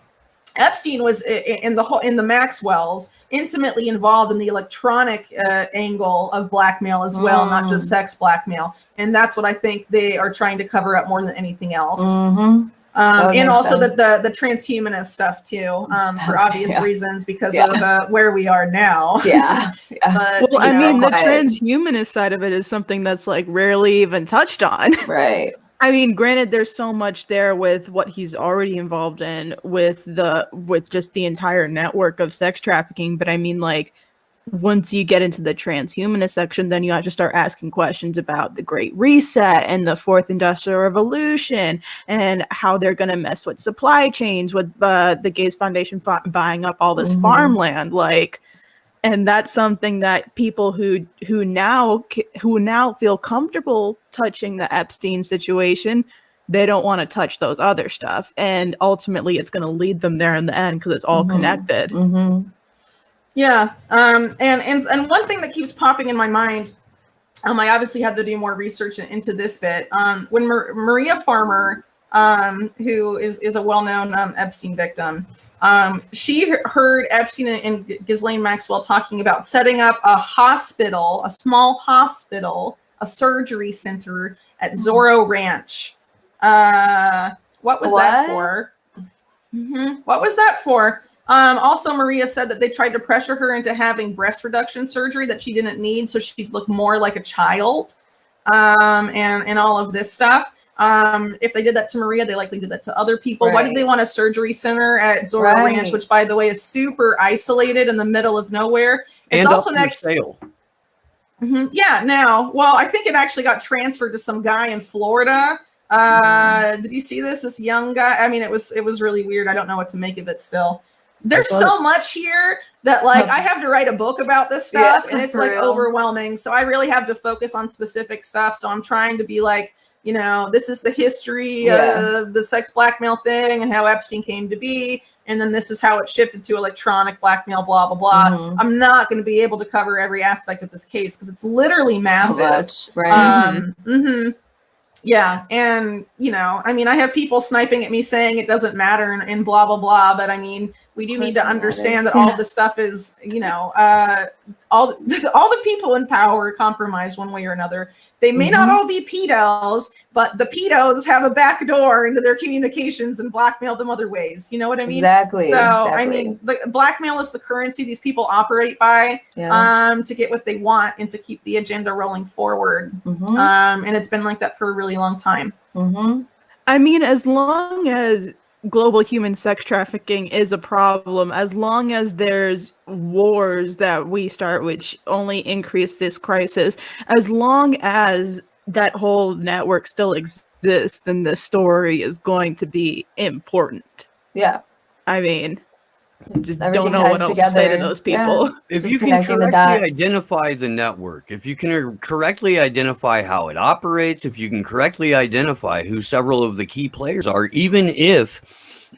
Epstein was in the Maxwells intimately involved in the electronic angle of blackmail as well, not just sex blackmail, and that's what I think they are trying to cover up more than anything else. And also the transhumanist stuff too, for obvious reasons, because of where we are now. But, well, I mean, the transhumanist side of it is something that's like rarely even touched on. Right. I mean, granted, there's so much there with what he's already involved in with just the entire network of sex trafficking. But I mean, like, once you get into the transhumanist section, then you have to start asking questions about the Great Reset and the Fourth Industrial Revolution and how they're going to mess with supply chains with the Gates Foundation buying up all this farmland, and that's something that people who now feel comfortable touching the Epstein situation, they don't want to touch those other stuff, and ultimately it's going to lead them there in the end, because it's all connected. Yeah, and one thing that keeps popping in my mind, I obviously had to do more research into this bit. When Maria Farmer, who is a well-known Epstein victim, she heard Epstein and Ghislaine Maxwell talking about setting up a hospital, a small hospital, a surgery center at Zorro Ranch. What was that for? What was that for? Also, Maria said that they tried to pressure her into having breast reduction surgery that she didn't need, so she'd look more like a child, and all of this stuff. If they did that to Maria, they likely did that to other people. Why did they want a surgery center at Zorro Ranch, which, by the way, is super isolated in the middle of nowhere? It's and also next. Sale. Yeah, now, well, I think it actually got transferred to some guy in Florida. Did you see this? This young guy. I mean, it was really weird. I don't know what to make of it still. There's so much here that like I have to write a book about this stuff, and it's like overwhelming. So I really have to focus on specific stuff. So I'm trying to be like, you know, this is the history of the sex blackmail thing and how Epstein came to be. And then this is how it shifted to electronic blackmail, blah, blah, blah. I'm not going to be able to cover every aspect of this case because it's literally massive. So much, Yeah. And, you know, I mean, I have people sniping at me saying it doesn't matter and blah, blah, blah. But I mean, we do need to understand that all this stuff is, you know, all the people in power are compromised one way or another. They may not all be pedos, but the pedos have a back door into their communications and blackmail them other ways. You know what I mean? Exactly. So, I mean, the blackmail is the currency these people operate by to get what they want and to keep the agenda rolling forward. And it's been like that for a really long time. I mean, as long as global human sex trafficking is a problem, as long as there's wars that we start which only increase this crisis, as long as that whole network still exists, then the story is going to be important. I mean, just don't know what else to say to those people. If you can correctly identify the network, if you can correctly identify how it operates, if you can correctly identify who several of the key players are, even if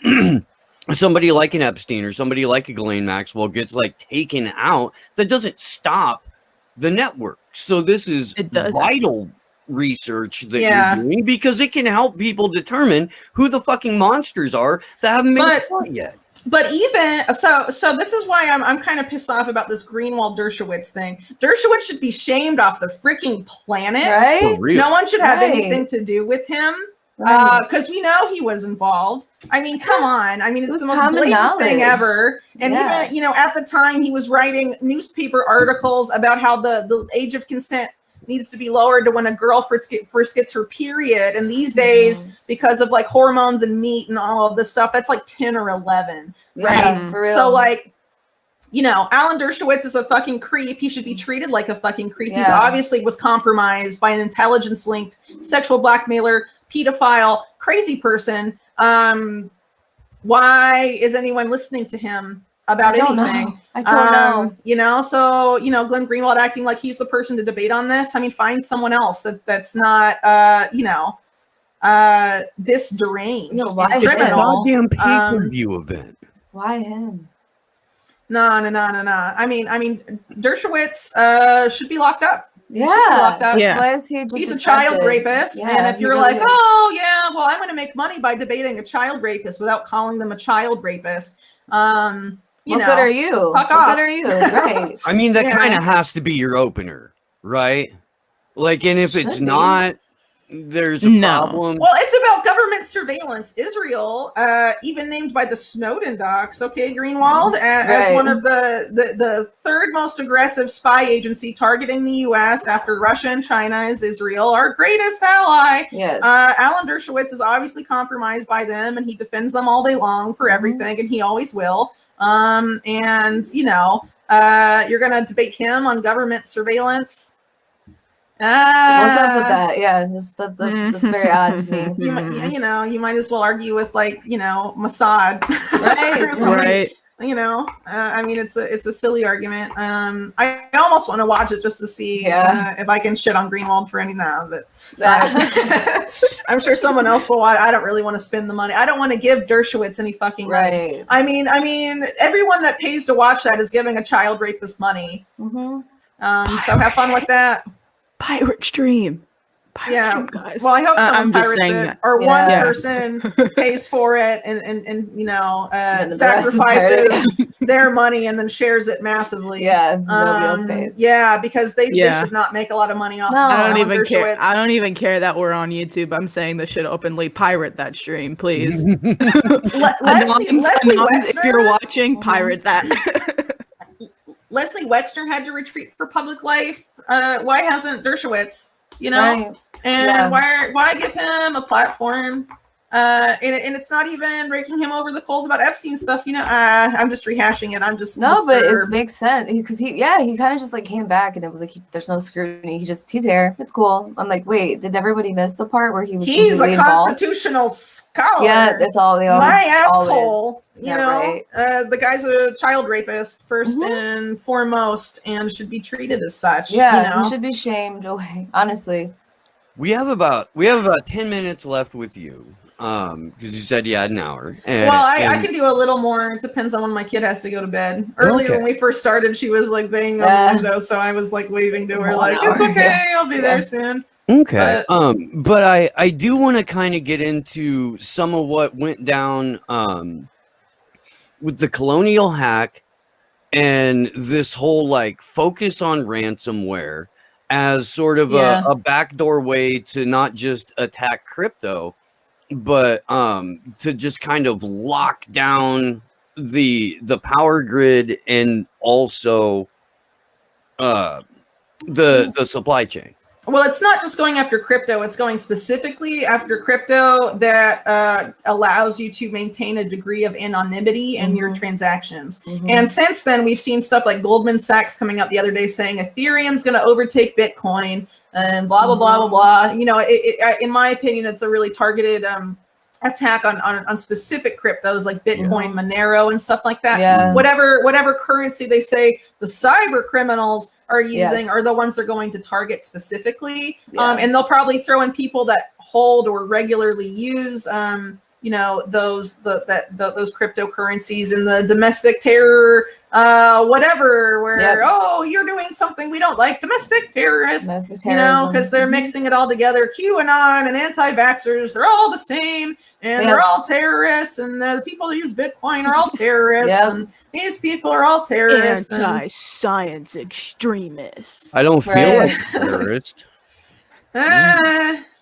somebody like an Epstein or somebody like a Ghislaine Maxwell gets like taken out, that doesn't stop the network. So this is vital research that you're doing because it can help people determine who the fucking monsters are that haven't been caught yet. But even so this is why I'm kind of pissed off about this Greenwald Dershowitz thing. Dershowitz should be shamed off the freaking planet. Right? No one should have anything to do with him. Because we know he was involved. I mean, come on. I mean, it's the most blatant thing ever. And even, you know, at the time he was writing newspaper articles about how the age of consent needs to be lowered to when a girl first gets her period. And these days, because of like hormones and meat and all of this stuff, that's like 10 or 11. Right? For real. So like, you know, Alan Dershowitz is a fucking creep. He should be treated like a fucking creep. He obviously was compromised by an intelligence-linked sexual blackmailer, pedophile, crazy person. Why is anyone listening to him about anything? I don't know. You know, so, you know, Glenn Greenwald acting like he's the person to debate on this. I mean, find someone else that's not, you know, this deranged. No, why it's a goddamn pay-per-view event. Why him? No. I mean, Dershowitz should be locked up. Why is he just he's a child rapist. And if you're like, oh yeah, well, I'm going to make money by debating a child rapist without calling them a child rapist. You know, good are you? Fuck off. Good are you? Right. I mean, that kind of has to be your opener, right? Like, and if it's not, there's a problem. Well, it's about government surveillance. Israel, even named by the Snowden docs, okay, Greenwald, as one of the third most aggressive spy agency targeting the U.S. after Russia and China is Israel, our greatest ally. Alan Dershowitz is obviously compromised by them, and he defends them all day long for everything, and he always will. And, you know, you're going to debate him on government surveillance. What's up with that? Yeah, just that's very odd to me. You know, you might as well argue with like, you know, Mossad, right? You know, I mean, it's a silly argument. I almost want to watch it just to see if I can shit on Greenwald for any now, but I'm sure someone else will watch. I don't really want to spend the money. I don't want to give Dershowitz any fucking money. I mean, everyone that pays to watch that is giving a child rapist money. So have fun with that. Pirate stream, guys. Well, I hope someone pirates it, or one person pays for it and you know sacrifices their money and then shares it massively. Because they should not make a lot of money off. I don't even care. I don't even care that we're on YouTube. I'm saying they should openly pirate that stream, please. Leslie if you're watching, pirate that. Leslie Wexner had to retreat for public life. Why hasn't Dershowitz? You know, And why give him a platform? And it's not even raking him over the coals about Epstein stuff. I'm just rehashing it. I'm just disturbed. But it makes sense because he kind of just like came back and it was like there's no scrutiny. He's here. It's cool. I'm like, wait, did everybody miss the part where he was? He's a constitutional scholar. Yeah, that's all. My asshole. Right. The guy's a child rapist first and foremost, and should be treated as such. Yeah, he should be shamed away. Honestly. We have about 10 minutes left with you. Because you said you had an hour. I can do a little more. It depends on when my kid has to go to bed. Earlier when we first started, she was like banging on the window, so I was like waving to her, like, it's okay, I'll be there soon. Okay. But I do want to kind of get into some of what went down with the Colonial hack and this whole like focus on ransomware as sort of a backdoor way to not just attack crypto, but to just kind of lock down the power grid and also the supply chain. Well, it's not just going after crypto. It's going specifically after crypto that allows you to maintain a degree of anonymity in your transactions. And since then, we've seen stuff like Goldman Sachs coming out the other day saying Ethereum's going to overtake Bitcoin and blah, blah, blah, blah, blah. In my opinion, it's a really targeted attack on specific cryptos like Bitcoin, Monero, and stuff like that. Yeah. Whatever currency they say the cyber criminals are using are the ones they're going to target specifically. And they'll probably throw in people that hold or regularly use those cryptocurrencies in the domestic terror whatever, where you're doing something we don't like, domestic terrorists, because they're mixing it all together. QAnon and anti-vaxxers, they're all the same, and they're all terrorists, and the people who use Bitcoin are all terrorists, and these people are all terrorists. Anti-science extremists. I don't feel like a terrorist.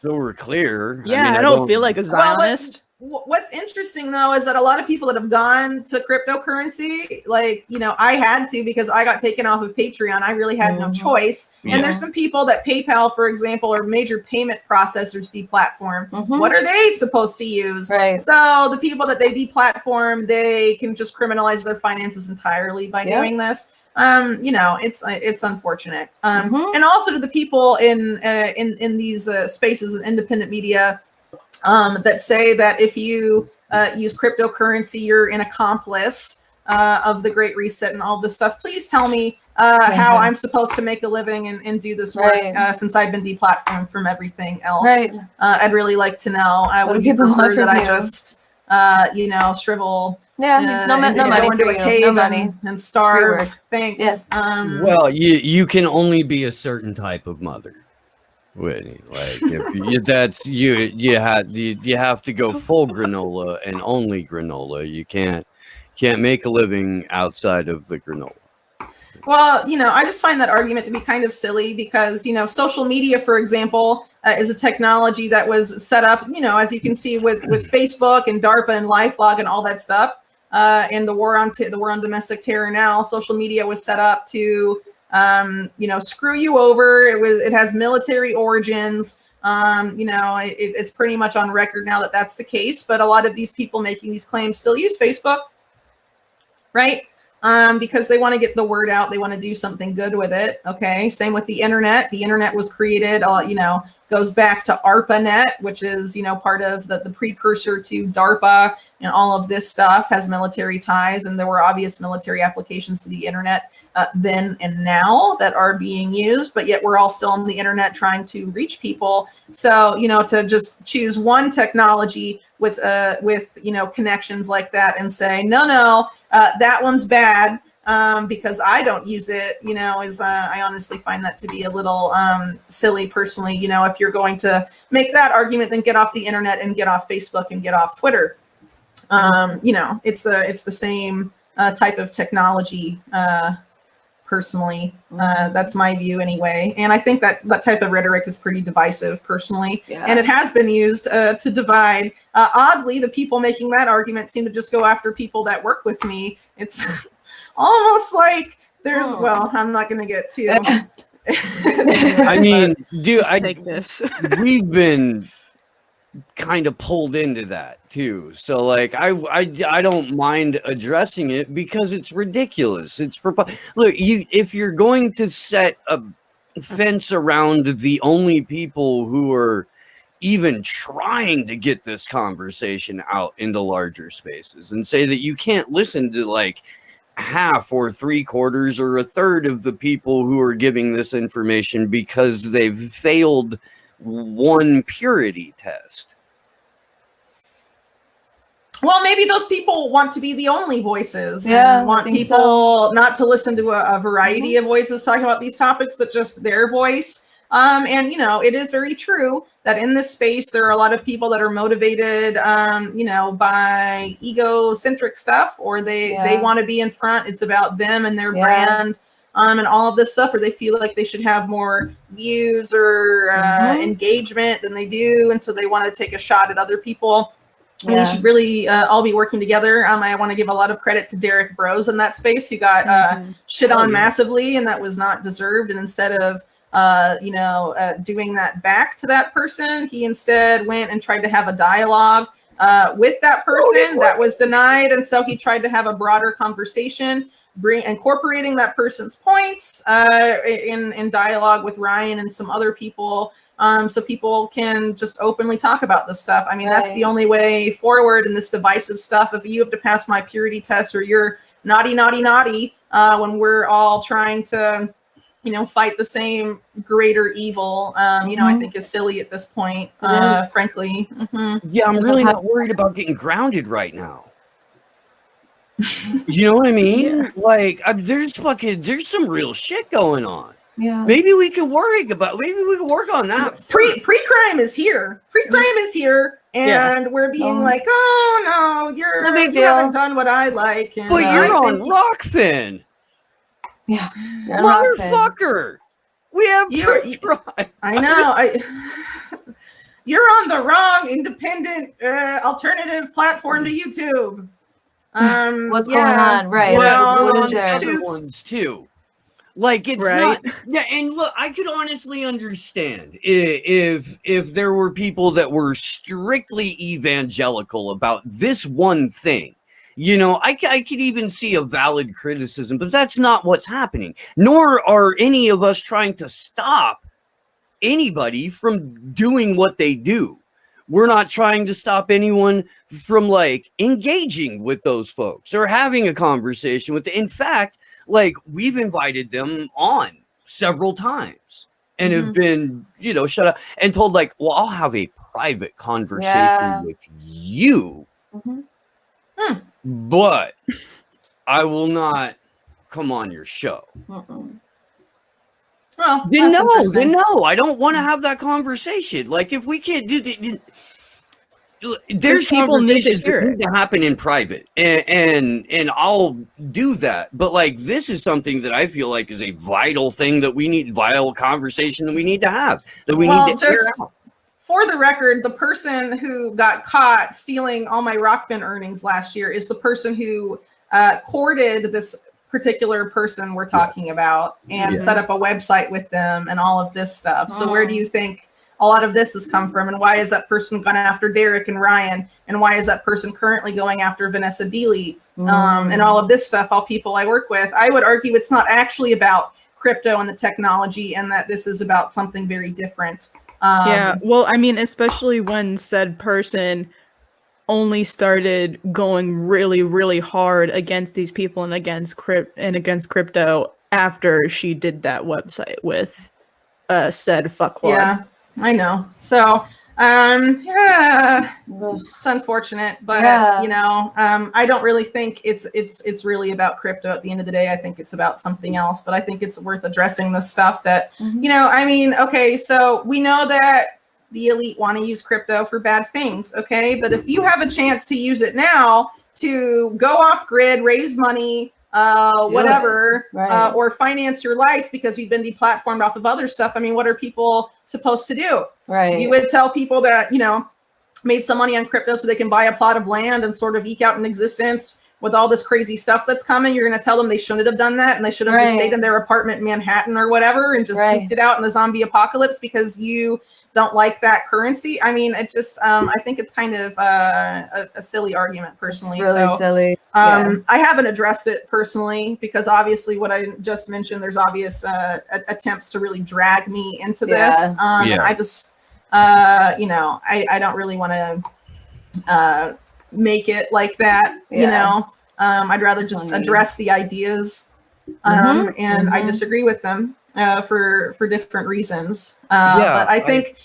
So we're clear. I don't feel like a Zionist. What's interesting though is that a lot of people that have gone to cryptocurrency, like, I had to because I got taken off of Patreon. I really had no choice. And there's been people that PayPal, for example, or major payment processors deplatform. What are they supposed to use? Right. So the people that they deplatform, they can just criminalize their finances entirely by doing this. It's unfortunate. And also to the people in these spaces of independent media that say that if you use cryptocurrency, you're an accomplice of the Great Reset and all this stuff. Please tell me how I'm supposed to make a living and do this work since I've been deplatformed from everything else. I'd really like to know. Would you prefer that I just, shrivel? No money for you. No money. And starve. Thanks. Yes. Well, you can only be a certain type of mother, Whitney. Like if you have to go full granola and only granola. You can't make a living outside of the granola. Well, I just find that argument to be kind of silly because, social media, for example, is a technology that was set up, as you can see with Facebook and DARPA and LifeLog and all that stuff, and the war on domestic terror now. Social media was set up to screw you over. It has military origins. It's pretty much on record now that that's the case. But a lot of these people making these claims still use Facebook, right? Because they want to get the word out. They want to do something good with it. Okay. Same with the internet. The internet was created, goes back to ARPANET, which is, part of the precursor to DARPA, and all of this stuff has military ties. And there were obvious military applications to the internet then and now that are being used, but yet we're all still on the internet trying to reach people. So, to just choose one technology with connections like that and say, no, that one's bad because I don't use it, I honestly find that to be a little silly personally. If you're going to make that argument, then get off the internet and get off Facebook and get off Twitter. It's the same type of technology. Personally, that's my view anyway. And I think that type of rhetoric is pretty divisive personally. And it has been used to divide. Oddly, the people making that argument seem to just go after people that work with me. It's almost like there's, well, I'm not going to get too I mean, dude, take this. We've been kind of pulled into that too. So like, I don't mind addressing it because it's ridiculous. It's look, if you're going to set a fence around the only people who are even trying to get this conversation out into larger spaces and say that you can't listen to like half or 3/4 or 1/3 of the people who are giving this information because they've failed one purity test. Well, maybe those people want to be the only voices and want people not to listen to a variety of voices talking about these topics, but just their voice. And, you know, it is very true that in this space, there are a lot of people that are motivated, you know, by egocentric stuff, or they want to be in front. It's about them and their brand, and all of this stuff, or they feel like they should have more views or engagement than they do. And so they want to take a shot at other people. And they should really all be working together. I want to give a lot of credit to Derek Bros in that space, who got shit on massively, and that was not deserved. And instead of doing that back to that person, he instead went and tried to have a dialogue with that person that was denied. And so he tried to have a broader conversation, incorporating that person's points in dialogue with Ryan and some other people, so people can just openly talk about this stuff. I mean, that's the only way forward in this divisive stuff. If you have to pass my purity test, or you're naughty, when we're all trying to, you know, fight the same greater evil, you know, I think is silly at this point, frankly. Yeah, I'm really not worried about getting grounded right now. You know what I mean? Like, there's some real shit going on. Yeah. Maybe we can work on that. Pre-crime is here. Pre-crime is here. And we're being like, oh no, you haven't done what I like. And, but you're on Rockfin. Yeah. Motherfucker. We have I know. You're on the wrong independent alternative platform to YouTube. What's going on? Right. Well, what is there? Other ones too. Like, it's not. Yeah, and look, I could honestly understand if there were people that were strictly evangelical about this one thing. You know, I could even see a valid criticism, but that's not what's happening. Nor are any of us trying to stop anybody from doing what they do. We're not trying to stop anyone from like engaging with those folks or having a conversation with them. In fact, like, we've invited them on several times and have been, you know, shut up and told like, well, I'll have a private conversation with you. But I will not come on your show. Well, then no, I don't want to have that conversation. Like, if we can't do the, there's conversations that need to happen in private, and I'll do that. But like, this is something that I feel like is a vital thing that we need, vital conversation that we need to have, that we need to air out. For the record, the person who got caught stealing all my Rockfin earnings last year is the person who courted this particular person we're talking about and set up a website with them and all of this stuff. So where do you think a lot of this has come from? And why is that person gone after Derek and Ryan? And why is that person currently going after Vanessa Beeley? And all of this stuff, all people I work with? I would argue it's not actually about crypto and the technology, and that this is about something very different. Well, I mean, especially when said person only started going really, really hard against these people and against crypto after she did that website with said fuckwad. Yeah, I know. So it's unfortunate, but you know, I don't really think it's really about crypto at the end of the day. I think it's about something else, but I think it's worth addressing the stuff that, you know, I mean, okay, so we know that the elite want to use crypto for bad things, okay? But if you have a chance to use it now to go off grid, raise money, whatever, or finance your life because you've been deplatformed off of other stuff. I mean, what are people supposed to do? Right. You would tell people that, you know, made some money on crypto so they can buy a plot of land and sort of eke out an existence, with all this crazy stuff that's coming, you're going to tell them they shouldn't have done that and they should have just stayed in their apartment in Manhattan or whatever and just scooped it out in the zombie apocalypse because you don't like that currency. I mean, it's just, I think it's kind of a silly argument personally. It's really silly. I haven't addressed it personally because obviously what I just mentioned, there's obvious attempts to really drag me into this. And I just, you know, I don't really want to make it like that, you know. I'd rather just address the ideas. And I disagree with them for different reasons. But I think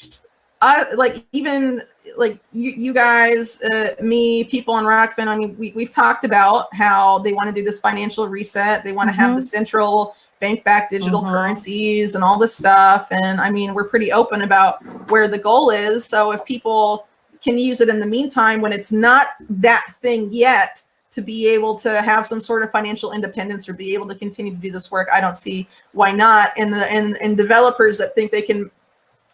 like even like you guys, me, people on Rockfin, I mean, we've talked about how they want to do this financial reset. They want to have the central bank-backed digital currencies and all this stuff. And I mean, we're pretty open about where the goal is. So if people can use it in the meantime, when it's not that thing yet, to be able to have some sort of financial independence or be able to continue to do this work, I don't see why not. And developers that think they can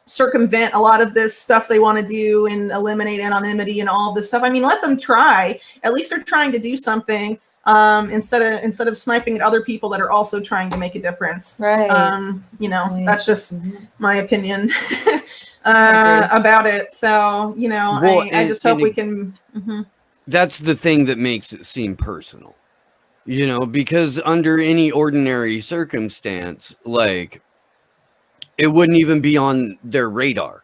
circumvent a lot of this stuff they want to do and eliminate anonymity and all of this stuff, I mean, let them try. At least they're trying to do something instead of sniping at other people that are also trying to make a difference. Right. You know, that's just my opinion about it. So, you know, I just hope we can. That's the thing that makes it seem personal, you know, because under any ordinary circumstance, like, it wouldn't even be on their radar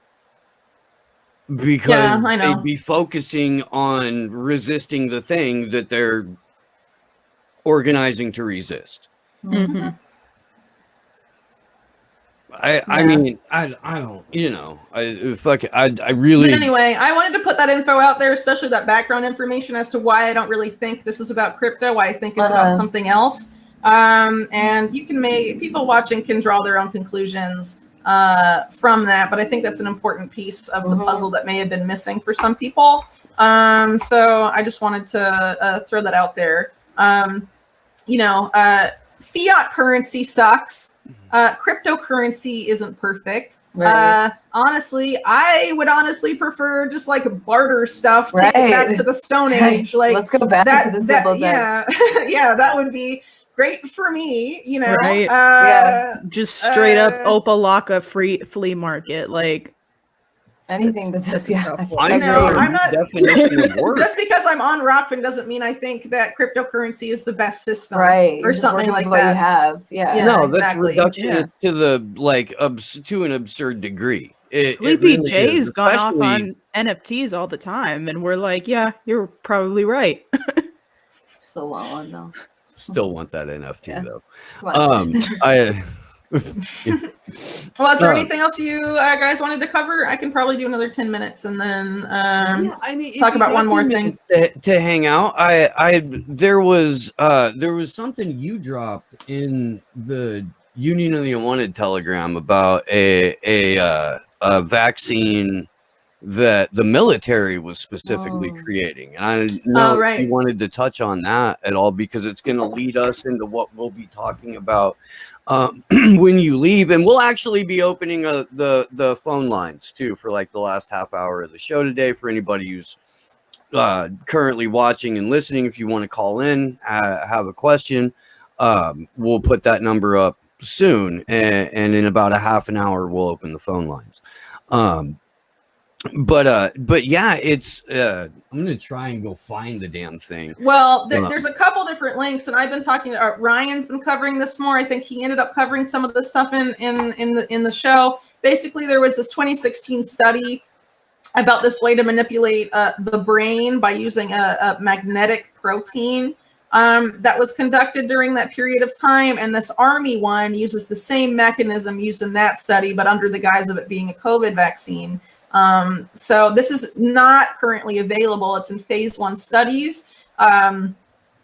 because they'd be focusing on resisting the thing that they're organizing to resist. I mean, I don't, you know, I really. But anyway, I wanted to put that info out there, especially that background information as to why I don't really think this is about crypto, why I think it's about something else. And you can people watching can draw their own conclusions from that, but I think that's an important piece of the puzzle that may have been missing for some people. So I just wanted to throw that out there. You know, fiat currency sucks. Cryptocurrency isn't perfect. Honestly, I would prefer just like barter stuff, take it back to the Stone Age. Like, let's go back to the simple days. Yeah, that would be great for me, you know. Just straight up Opalaka flea market, like anything that's I know. I'm not just because I'm on Rockfin doesn't mean I think that cryptocurrency is the best system, or something like that. You have, no, that's reductionist to the like to an absurd degree. Sleepy J's gone off on NFTs all the time, and we're like, yeah, you're probably right. So well on though. Still want that NFT though. Well, is there anything else you guys wanted to cover? I can probably do another 10 minutes and then talk about one more thing to hang out. There was something you dropped in the Union of the Unwanted Telegram about a vaccine that the military was specifically creating. And I know if you wanted to touch on that at all, because it's going to lead us into what we'll be talking about when you leave. And we'll actually be opening the phone lines too for like the last half hour of the show today for anybody who's currently watching and listening. If you want to call in, have a question, we'll put that number up soon, and in about a half an hour we'll open the phone lines. But yeah, it's I'm gonna try and go find the damn thing. Well, there's a couple different links, and I've been talking to Ryan's been covering this more. I think he ended up covering some of the stuff in the show. Basically, there was this 2016 study about this way to manipulate the brain by using a magnetic protein that was conducted during that period of time. And this Army one uses the same mechanism used in that study, but under the guise of it being a COVID vaccine. So this is not currently available. It's in phase 1 studies.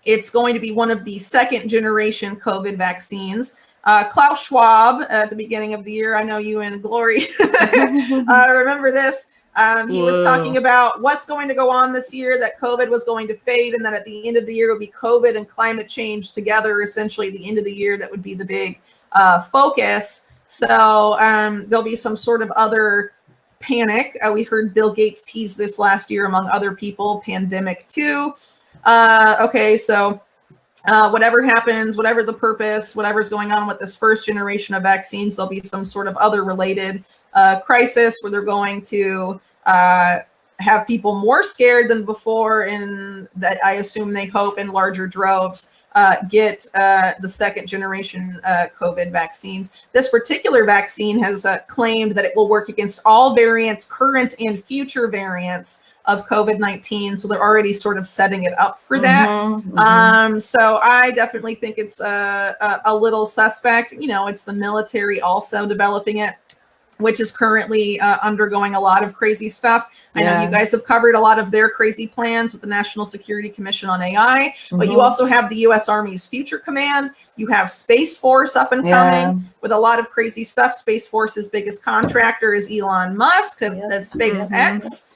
It's going to be one of the second generation COVID vaccines. Klaus Schwab at the beginning of the year, I know you and Glory remember this. He was talking about what's going to go on this year, that COVID was going to fade, and then at the end of the year it would be COVID and climate change together, essentially the end of the year. That would be the big focus. So there'll be some sort of other panic. We heard Bill Gates tease this last year, among other people, pandemic 2. Okay, so whatever happens, whatever the purpose, whatever's going on with this first generation of vaccines, there'll be some sort of other related crisis where they're going to have people more scared than before, and that I assume they hope in larger droves get the second generation COVID vaccines. This particular vaccine has claimed that it will work against all variants, current and future variants of COVID-19. So they're already sort of setting it up for that. So I definitely think it's a little suspect. You know, it's the military also developing it, which is currently undergoing a lot of crazy stuff. I know you guys have covered a lot of their crazy plans with the National Security Commission on AI, but you also have the U.S. Army's Future Command. You have Space Force up and coming with a lot of crazy stuff. Space Force's biggest contractor is Elon Musk of SpaceX.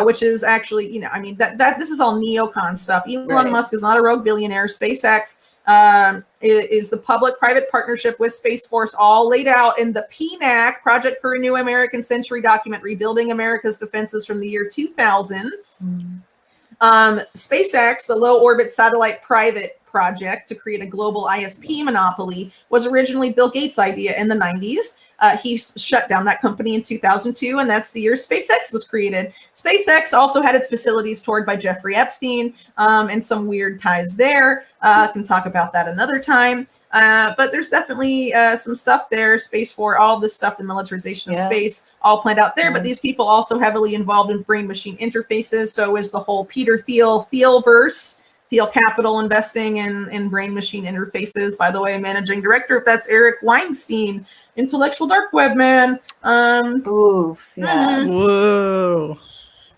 Which is actually, you know, I mean, that this is all neocon stuff. Elon Musk is not a rogue billionaire. SpaceX is the public-private partnership with Space Force, all laid out in the PNAC, Project for a New American Century document, rebuilding America's defenses from the year 2000. SpaceX, the low orbit satellite private project to create a global ISP monopoly, was originally Bill Gates' idea in the 90s. He shut down that company in 2002, and that's the year SpaceX was created. SpaceX also had its facilities toured by Jeffrey Epstein, and some weird ties there. Can talk about that another time. But there's definitely some stuff there. Space Force, all this stuff, the militarization of space, all planned out there. But these people also heavily involved in brain-machine interfaces. So is the whole Peter Thiel-verse. Thiel Capital investing in brain-machine interfaces. By the way, managing director, that's Eric Weinstein, intellectual dark web man. Oof, yeah. Whoa.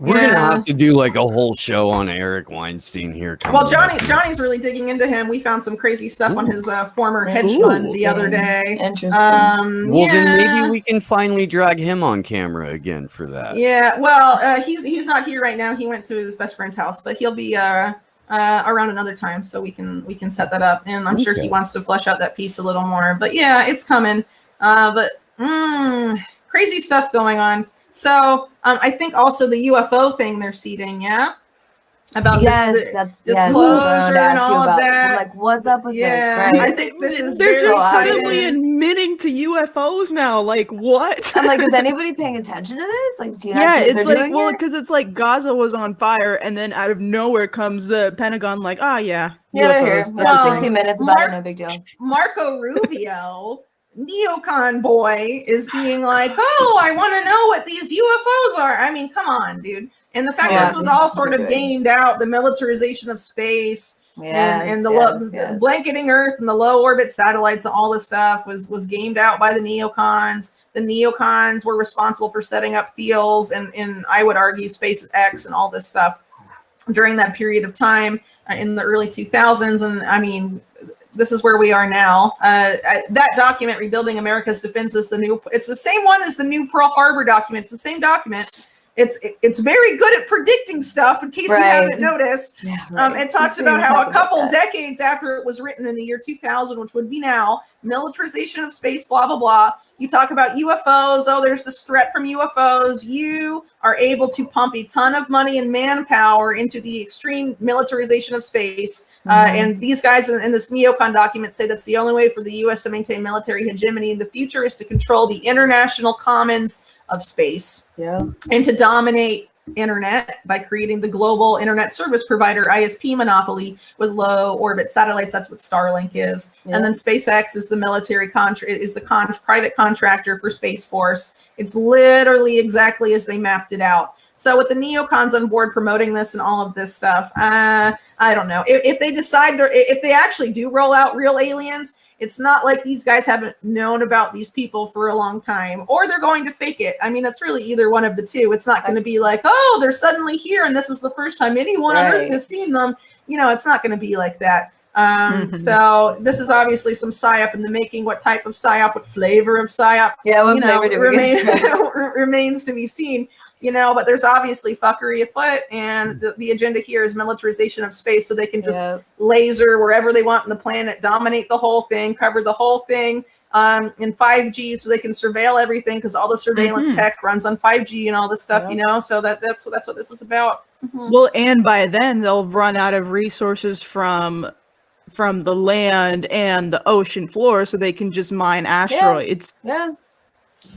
We're gonna have to do like a whole show on Eric Weinstein here. Well, Johnny's really digging into him. We found some crazy stuff on his former hedge fund the other day. Interesting. Well, then maybe we can finally drag him on camera again for that. Yeah. Well, he's not here right now. He went to his best friend's house, but he'll be around another time, so we can set that up. And I'm sure he wants to flesh out that piece a little more. But yeah, it's coming. But crazy stuff going on. So I think also the UFO thing they're seeding, about that's disclosure and all of that. I'm like, what's up with this? Right? I think this is they're very just suddenly admitting to UFOs now. Like, what? I'm like, is anybody paying attention to this? Like, do you not see it's like, well, because it's like Gaza was on fire, and then out of nowhere comes the Pentagon, like, they're here. Yeah, 60 minutes about it, no big deal. Marco Rubio, neocon boy, is being like, oh, I want to know what these UFOs are. I mean, come on, dude. And the fact that this was all sort of gamed out, the militarization of space, and the blanketing Earth and the low orbit satellites and all this stuff was gamed out by the neocons. The neocons were responsible for setting up Thiel's and I would argue SpaceX and all this stuff during that period of time in the early 2000s. And I mean, this is where we are now. That document, Rebuilding America's Defenses, it's the same one as the new Pearl Harbor document. It's the same document. It's very good at predicting stuff, in case you haven't noticed. It talks about how a couple decades after it was written in the year 2000, which would be now, militarization of space, blah, blah, blah. You talk about UFOs. Oh, there's this threat from UFOs. You are able to pump a ton of money and manpower into the extreme militarization of space. And these guys in this neocon document say that's the only way for the U.S. to maintain military hegemony in the future is to control the international commons of space and to dominate internet by creating the global internet service provider ISP monopoly with low orbit satellites. That's what Starlink is. And then SpaceX is the military private contractor for Space Force. It's literally exactly as they mapped it out. So with the neocons on board promoting this and all of this stuff, I don't know if they decide to, if they actually do roll out real aliens. It's not like these guys haven't known about these people for a long time, or they're going to fake it. I mean, it's really either one of the two. It's not going to be like, oh, they're suddenly here and this is the first time anyone on Earth has seen them. You know, it's not going to be like that. So this is obviously some psyop in the making. What type of psyop, what flavor of psyop? What flavor do we get? Remains to be seen. You know, but there's obviously fuckery afoot, and the agenda here is militarization of space, so they can just laser wherever they want on the planet, dominate the whole thing, cover the whole thing. and 5G, so they can surveil everything because all the surveillance tech runs on 5G and all this stuff, you know. So that's what this is about. Well, and by then they'll run out of resources from the land and the ocean floor, so they can just mine asteroids. Yeah.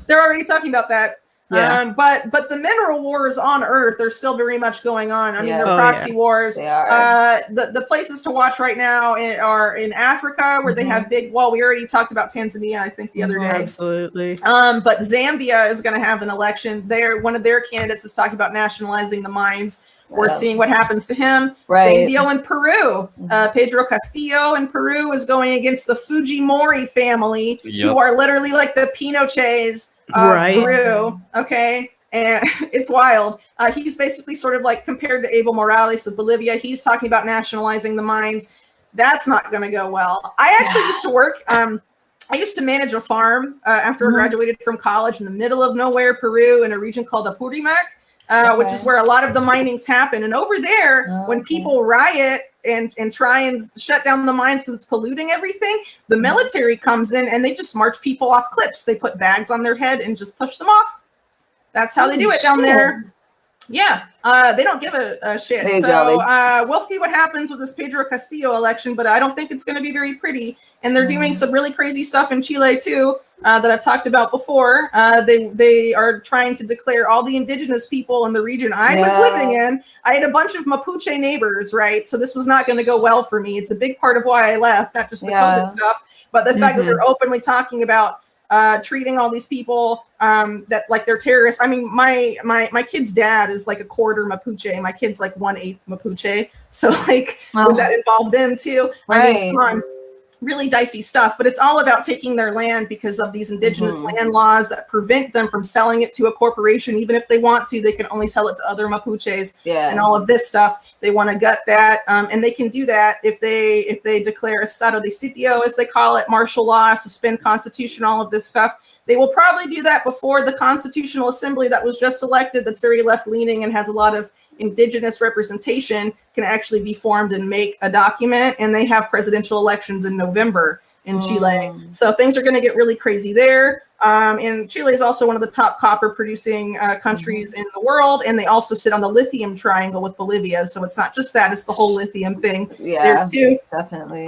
They're already talking about that. Yeah. But the mineral wars on Earth are still very much going on. I mean, they're proxy wars. They are. The places to watch right now are in Africa, where they have big. Well, we already talked about Tanzania, I think, the other day. Absolutely. But Zambia is going to have an election. One of their candidates is talking about nationalizing the mines. We're seeing what happens to him. Same deal in Peru. Pedro Castillo in Peru is going against the Fujimori family, who are literally like the Pinochets of Peru. Okay. And it's wild. He's basically sort of like compared to Evo Morales of Bolivia. He's talking about nationalizing the mines. That's not going to go well. I actually used to work. I used to manage a farm after I graduated from college in the middle of nowhere, Peru, in a region called Apurimac. Which is where a lot of the minings happen. And over there, when people riot and try and shut down the mines because it's polluting everything, the military comes in and they just march people off cliffs. They put bags on their head and just push them off. That's how they do it down there. Yeah, they don't give a shit. We'll see what happens with this Pedro Castillo election, but I don't think it's going to be very pretty. And they're doing some really crazy stuff in Chile too, that I've talked about before. They are trying to declare all the indigenous people in the region I was living in. I had a bunch of Mapuche neighbors, right? So this was not going to go well for me. It's a big part of why I left, not just the COVID stuff, but the fact that they're openly talking about treating all these people that like they're terrorists. I mean, my kid's dad is like a quarter Mapuche. My kid's like 1/8 Mapuche. So like would that involve them too? I mean, come on. Really dicey stuff, but it's all about taking their land because of these indigenous land laws that prevent them from selling it to a corporation. Even if they want to, they can only sell it to other Mapuches and all of this stuff. They want to gut that. And they can do that if they declare estado de sitio, as they call it, martial law, suspend constitution, all of this stuff. They will probably do that before the Constitutional Assembly that was just elected, that's very left-leaning and has a lot of indigenous representation, can actually be formed and make a document. And they have presidential elections in November in Chile. So things are going to get really crazy there. And Chile is also one of the top copper producing countries in the world. And they also sit on the lithium triangle with Bolivia. So it's not just that, it's the whole lithium thing there too. Definitely.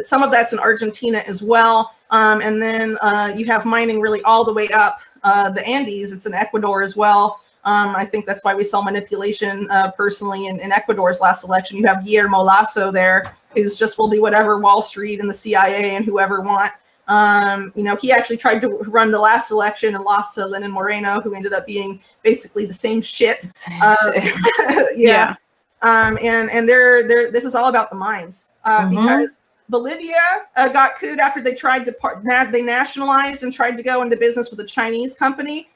Some of that's in Argentina as well. And then you have mining really all the way up the Andes. It's in Ecuador as well. I think that's why we saw manipulation personally in Ecuador's last election. You have Guillermo Lasso there, who's just will do whatever Wall Street and the CIA and whoever want. He actually tried to run the last election and lost to Lenin Moreno, who ended up being basically the same shit. And this is all about the mines because Bolivia got couped after they tried to they nationalized and tried to go into business with a Chinese company.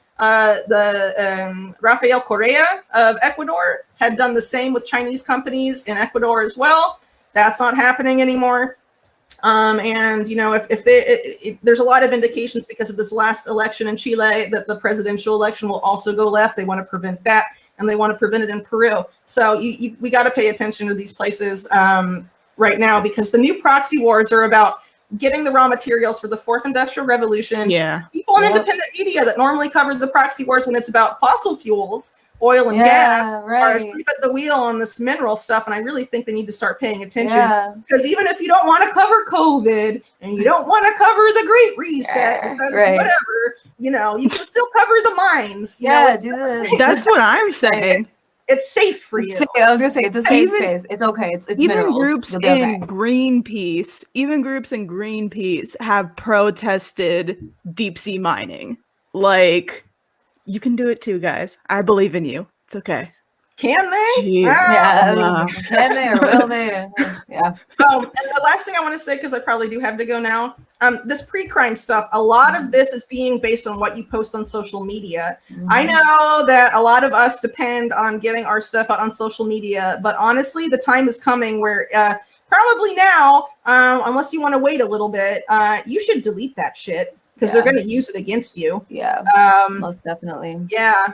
Rafael Correa of Ecuador had done the same with Chinese companies in Ecuador as well. That's not happening anymore. If there's a lot of indications because of this last election in Chile that the presidential election will also go left. They want to prevent that, and they want to prevent it in Peru. So we got to pay attention to these places right now, because the new proxy wars are about getting the raw materials for the fourth industrial revolution. People in independent media that normally cover the proxy wars when it's about fossil fuels, oil and gas, are asleep at the wheel on this mineral stuff. And I really think they need to start paying attention, because even if you don't want to cover COVID and you don't want to cover the Great Reset, because whatever, you can still cover the mines. That's what I'm saying. It's safe for you. I was gonna say it's a safe space. It's okay. It's even minerals. Groups in Greenpeace. Even groups in Greenpeace have protested deep sea mining. Like, you can do it too, guys. I believe in you. It's okay. Can they? Can they or will they? And the last thing I want to say, because I probably do have to go now, this pre-crime stuff, a lot of this is being based on what you post on social media. I know that a lot of us depend on getting our stuff out on social media, but honestly, the time is coming where probably now, unless you want to wait a little bit, you should delete that shit. Because they're going to use it against you. Most definitely.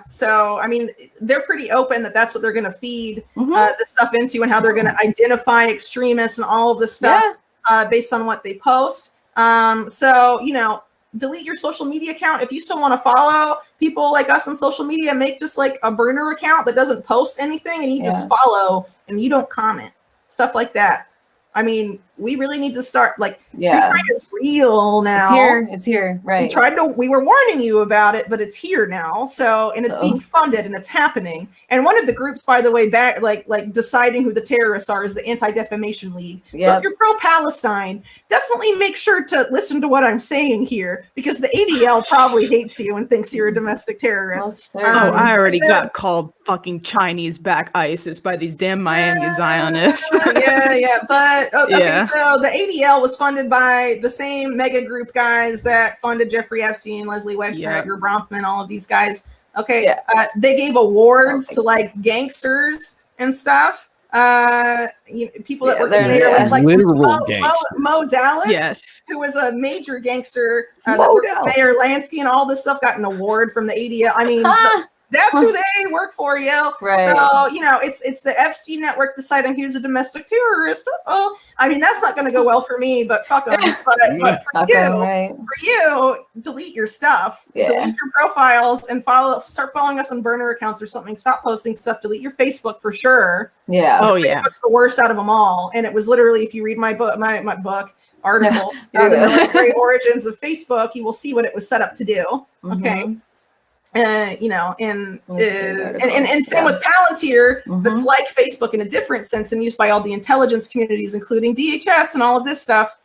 So, I mean, they're pretty open that that's what they're going to feed this stuff into, and how they're going to identify extremists and all of this stuff based on what they post. So, delete your social media account. If you still want to follow people like us on social media, make just like a burner account that doesn't post anything, and you just follow and you don't comment, stuff like that. I mean, we really need to start, like, crime is real now. It's here, right? We were warning you about it, but it's here now. So, and it's being funded and it's happening. And one of the groups, by the way, back like deciding who the terrorists are is the Anti-Defamation League. Yep. So if you're pro-Palestine, definitely make sure to listen to what I'm saying here, because the ADL probably hates you and thinks you're a domestic terrorist. I already got called fucking Chinese back ISIS by these damn Miami Zionists. But so the ADL was funded by the same mega group guys that funded Jeffrey Epstein, Leslie Wexner, Bronfman, all of these guys. They gave awards to like gangsters and stuff. People that were there, like Mo Dallas, who was a major gangster, Mayor Lansky, and all this stuff, got an award from the ADL. I mean, that's who they work for, yo. Right. So, it's the Epstein network deciding who's a domestic terrorist. Oh, I mean, that's not going to go well for me, but fuck them. But for you, delete your stuff, delete your profiles, and start following us on burner accounts or something. Stop posting stuff. Delete your Facebook for sure. Yeah. Facebook's the worst out of them all. And it was literally, if you read my book, my book article, The Military Origins of Facebook, you will see what it was set up to do. Okay. And same with Palantir, that's like Facebook in a different sense and used by all the intelligence communities, including DHS and all of this stuff.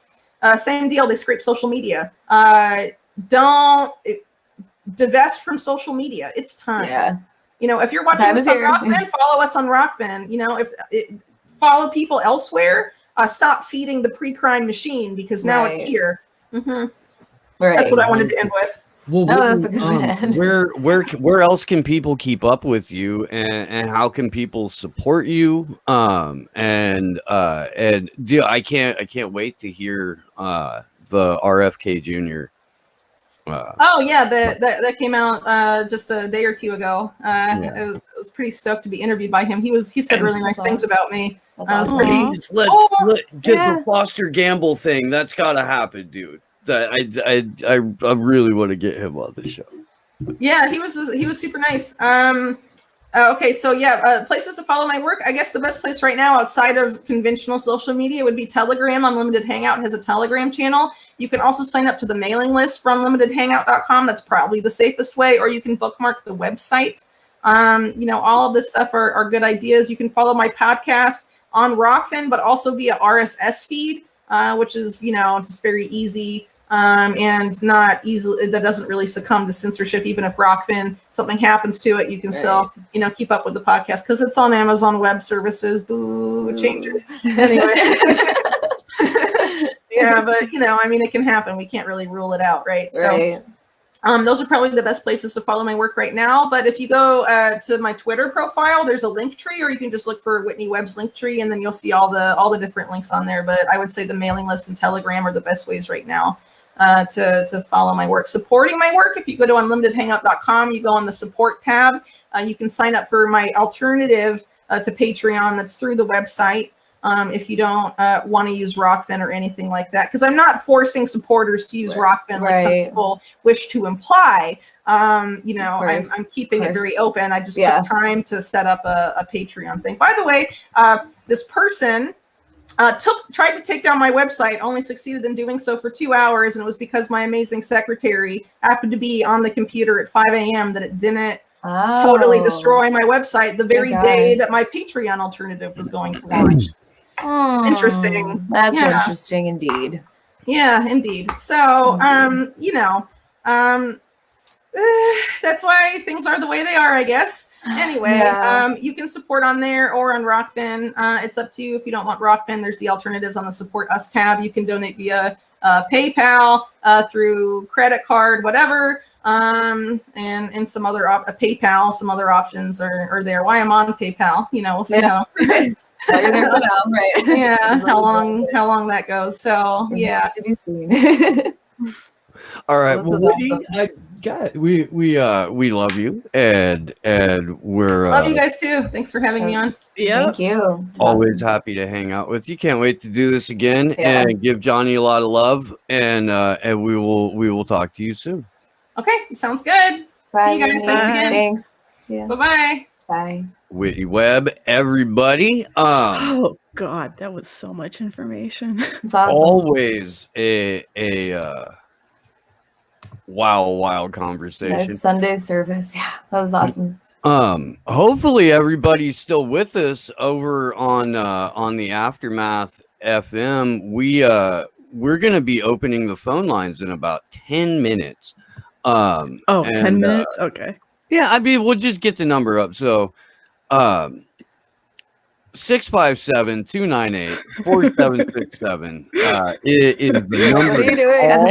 Same deal. They scrape social media. Don't divest from social media. It's time. Yeah. If you're watching this on Rockfin, follow us on Rockfin. Follow people elsewhere. Stop feeding the pre-crime machine, because now it's here. Right. That's what I wanted to end with. Well, that's a good where else can people keep up with you, and how can people support you? I can't wait to hear the RFK Jr. That came out just a day or two ago. I was pretty stoked to be intervied by him. He said really nice things about me. Let's get the Foster Gamble thing. That's got to happen, dude. I really want to get him on the show. Yeah, he was super nice. Places to follow my work. I guess the best place right now outside of conventional social media would be Telegram. Unlimited Hangout has a Telegram channel. You can also sign up to the mailing list from limitedhangout.com. That's probably the safest way, or you can bookmark the website. All of this stuff are good ideas. You can follow my podcast on Rockfin, but also via RSS feed, which is, just very easy. And not easily, that doesn't really succumb to censorship. Even if Rockfin, something happens to it, you can still, keep up with the podcast because it's on Amazon Web Services. Boo, changer. Anyway. But it can happen. We can't really rule it out, right? So, those are probably the best places to follow my work right now. But if you go to my Twitter profile, there's a link tree, or you can just look for Whitney Webb's link tree, and then you'll see all the different links on there. But I would say the mailing list and Telegram are the best ways right now to follow my work. Supporting my work, if you go to unlimitedhangout.com, you go on the support tab. You can sign up for my alternative to Patreon that's through the website. If you don't want to use Rockfin or anything like that, because I'm not forcing supporters to use Rockfin like some people wish to imply. I'm keeping it very open. I just took time to set up a Patreon thing. By the way, this person tried to take down my website, only succeeded in doing so for 2 hours, and it was because my amazing secretary happened to be on the computer at 5 a.m. that it didn't totally destroy my website the very day that my Patreon alternative was going to launch. Interesting. That's interesting indeed. Yeah, indeed. So, that's why things are the way they are, I guess. Anyway, you can support on there or on Rockfin. It's up to you. If you don't want Rockfin, there's the alternatives on the Support Us tab. You can donate via PayPal, through credit card, whatever. And some other PayPal, some other options are there. Why I'm on PayPal, we'll see how. You're there for now, right? Yeah, how long that goes. So yeah, to be seen. All right. Well, Whitney, God, we love you, and we're love you guys too. Thanks for having me on. Yeah, thank you. It's always awesome. happy to hang out with you. Can't wait to do this again Yeah. and give Johnny a lot of love, and we will talk to you soon. Okay, sounds good. Bye, See you guys. Whitney. Thanks again. Thanks. Yeah. Bye-bye. Bye. Whitney Webb, everybody. Oh God, that was so much information. It's awesome. Always a wild conversation. Nice Sunday service. Yeah, that was awesome. Hopefully everybody's still with us over on the Aftermath FM. We're gonna be opening the phone lines in about 10 minutes. 10 minutes? Okay. Yeah, I mean, we'll just get the number up. So 657-298-4767 is the number. What are you doing? I don't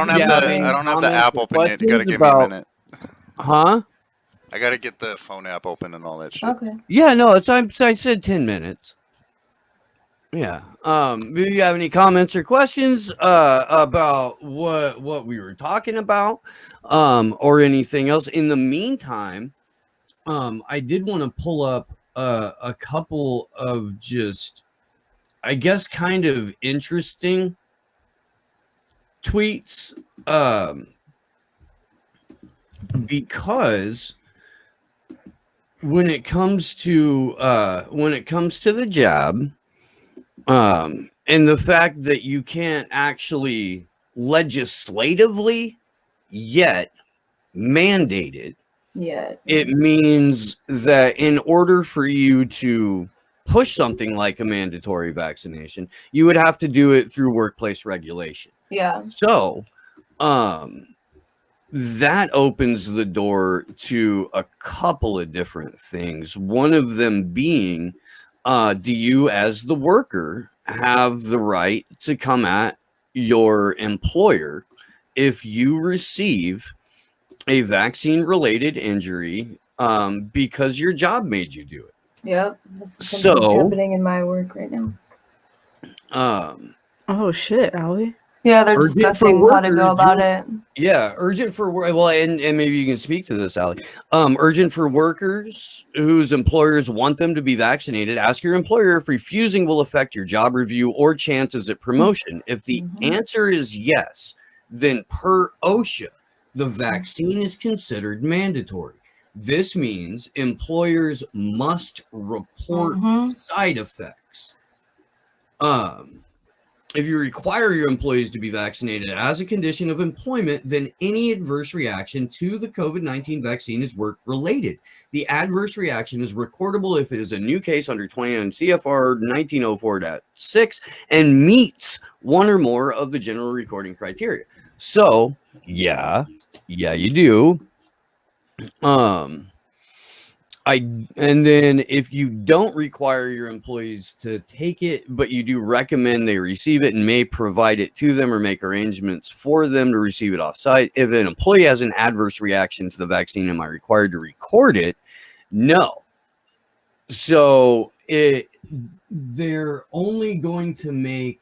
have the app open yet. You gotta give me a minute. Huh? I gotta get the phone app open and all that shit. Okay. Yeah, no, I said 10 minutes. Yeah. Do you have any comments or questions about what we were talking about, or anything else? In the meantime, I did want to pull up a couple of just, I guess, kind of interesting tweets, because when it comes to the jab, and the fact that you can't actually legislatively yet mandate it, it means that in order for you to push something like a mandatory vaccination, you would have to do it through workplace regulation. Yeah. So, that opens the door to a couple of different things. One of them being, do you as the worker have the right to come at your employer if you receive a vaccine-related injury because your job made you do it? Yep. That's happening in my work right now. Oh shit, Allie. Yeah, they're discussing how to go about it. Yeah, urgent for well, and maybe you can speak to this, Allie. Urgent for workers whose employers want them to be vaccinated. Ask your employer if refusing will affect your job review or chances at promotion. If the answer is yes, then per OSHA, the vaccine is considered mandatory. This means employers must report side effects. If you require your employees to be vaccinated as a condition of employment, then any adverse reaction to the COVID-19 vaccine is work-related. The adverse reaction is recordable if it is a new case under 29 CFR 1904.6 and meets one or more of the general recording criteria. So, yeah, you do. And then if you don't require your employees to take it, but you do recommend they receive it and may provide it to them or make arrangements for them to receive it offsite. If an employee has an adverse reaction to the vaccine, am I required to record it? No. So they're only going to make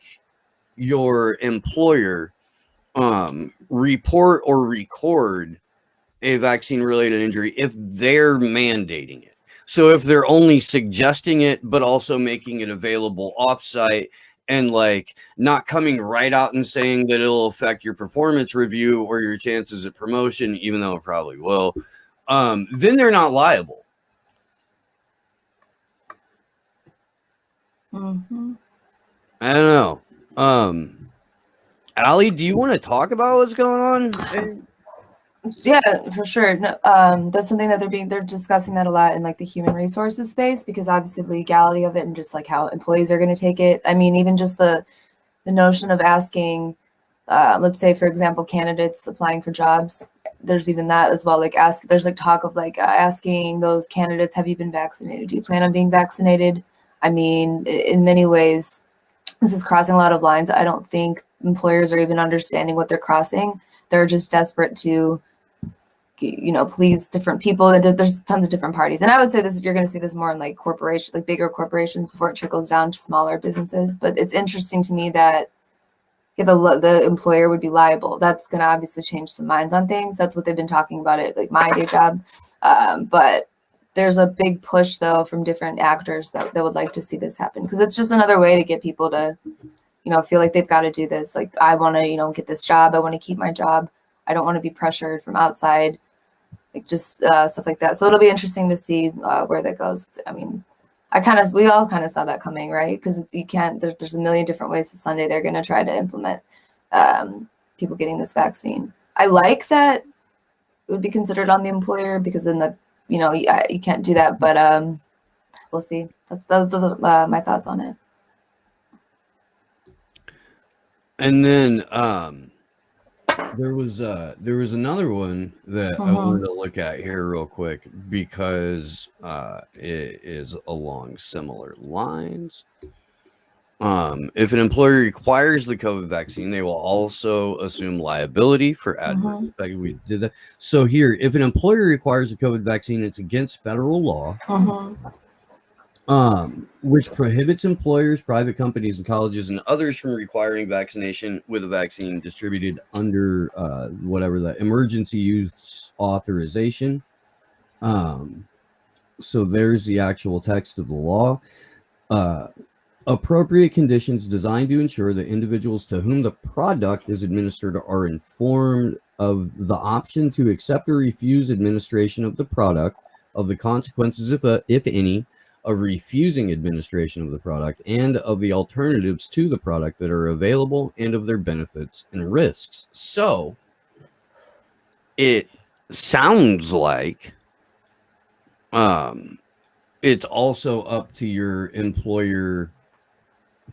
your employer report or record a vaccine-related injury if they're mandating it. So if they're only suggesting it, but also making it available offsite and like not coming right out and saying that it'll affect your performance review or your chances of promotion, even though it probably will, then they're not liable. I don't know. Allie, do you want to talk about what's going on? Yeah, for sure. No, that's something that they're discussing that a lot in like the human resources space, because obviously the legality of it and just like how employees are going to take it. I mean, even just the notion of asking, let's say, for example, candidates applying for jobs, there's even that as well. Like there's like talk of like asking those candidates, have you been vaccinated? Do you plan on being vaccinated? I mean, in many ways, this is crossing a lot of lines. I don't think employers are even understanding what they're crossing. They're just desperate to, please different people. There's tons of different parties. And I would say you're going to see this more in like bigger corporations before it trickles down to smaller businesses. But it's interesting to me that the employer would be liable. That's going to obviously change some minds on things. That's what they've been talking about at like my day job. But there's a big push though from different actors that would like to see this happen, because it's just another way to get people to, feel like they've got to do this. Like, I want to, get this job. I want to keep my job. I don't want to be pressured from outside, like just stuff like that. So it'll be interesting to see where that goes. I mean, we all kind of saw that coming, right? Because you can't, there's a million different ways this Sunday they're going to try to implement people getting this vaccine. I like that it would be considered on the employer, because then you can't do that, but we'll see. That's my thoughts on it. And then there was another one that I wanted to look at here real quick, because it is along similar lines. If an employer requires the COVID vaccine, they will also assume liability for adverse effects. We did that. So here, if an employer requires a COVID vaccine, it's against federal law, which prohibits employers, private companies, and colleges and others from requiring vaccination with a vaccine distributed under whatever the emergency use authorization. So there's the actual text of the law. Appropriate conditions designed to ensure that individuals to whom the product is administered are informed of the option to accept or refuse administration of the product, of the consequences, if any, of refusing administration of the product, and of the alternatives to the product that are available, and of their benefits and risks. So it sounds like it's also up to your employer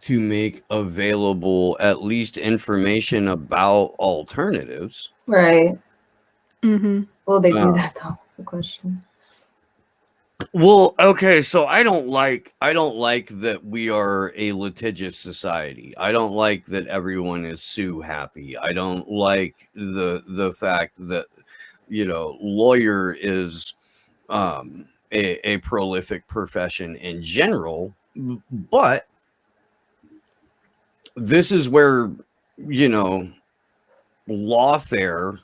to make available at least information about alternatives. Right. Will they do that though? That's the question. Well, okay, so I don't like that we are a litigious society. I don't like that everyone is sue happy. I don't like the fact that lawyer is a prolific profession in general, but this is where lawfare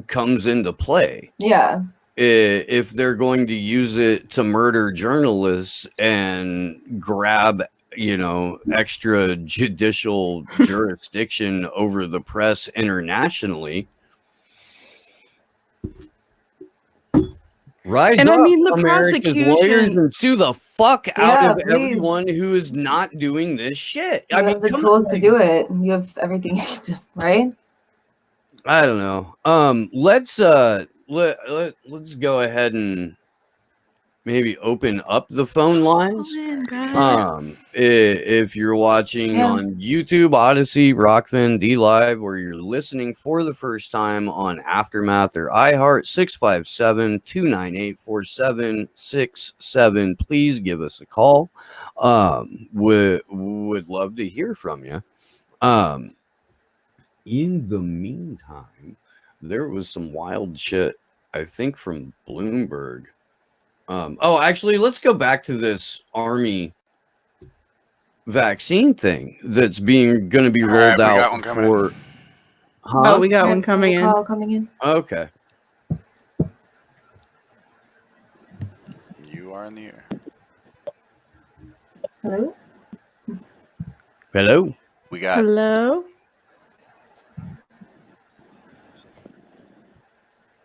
comes into play. Yeah. If they're going to use it to murder journalists and grab, extra judicial jurisdiction over the press internationally, rise and up, I mean, the America's prosecution, lawyers, and sue the fuck out of please. everyone who is not doing this shit. You have the tools to do it. You have everything you can do, right? I don't know. Let's go ahead and maybe open up the phone lines. If you're watching on YouTube, Odyssey, Rockfin, DLive, or you're listening for the first time on Aftermath or iHeart, 657-298-4767. Please give us a call. Would love to hear from you. In the meantime, there was some wild shit, I think, from Bloomberg. Actually, let's go back to this Army vaccine thing that's going to be rolled out for. Oh, we got one coming in. Call coming in. Okay. You are in the air. Hello. Hello. We got. Hello.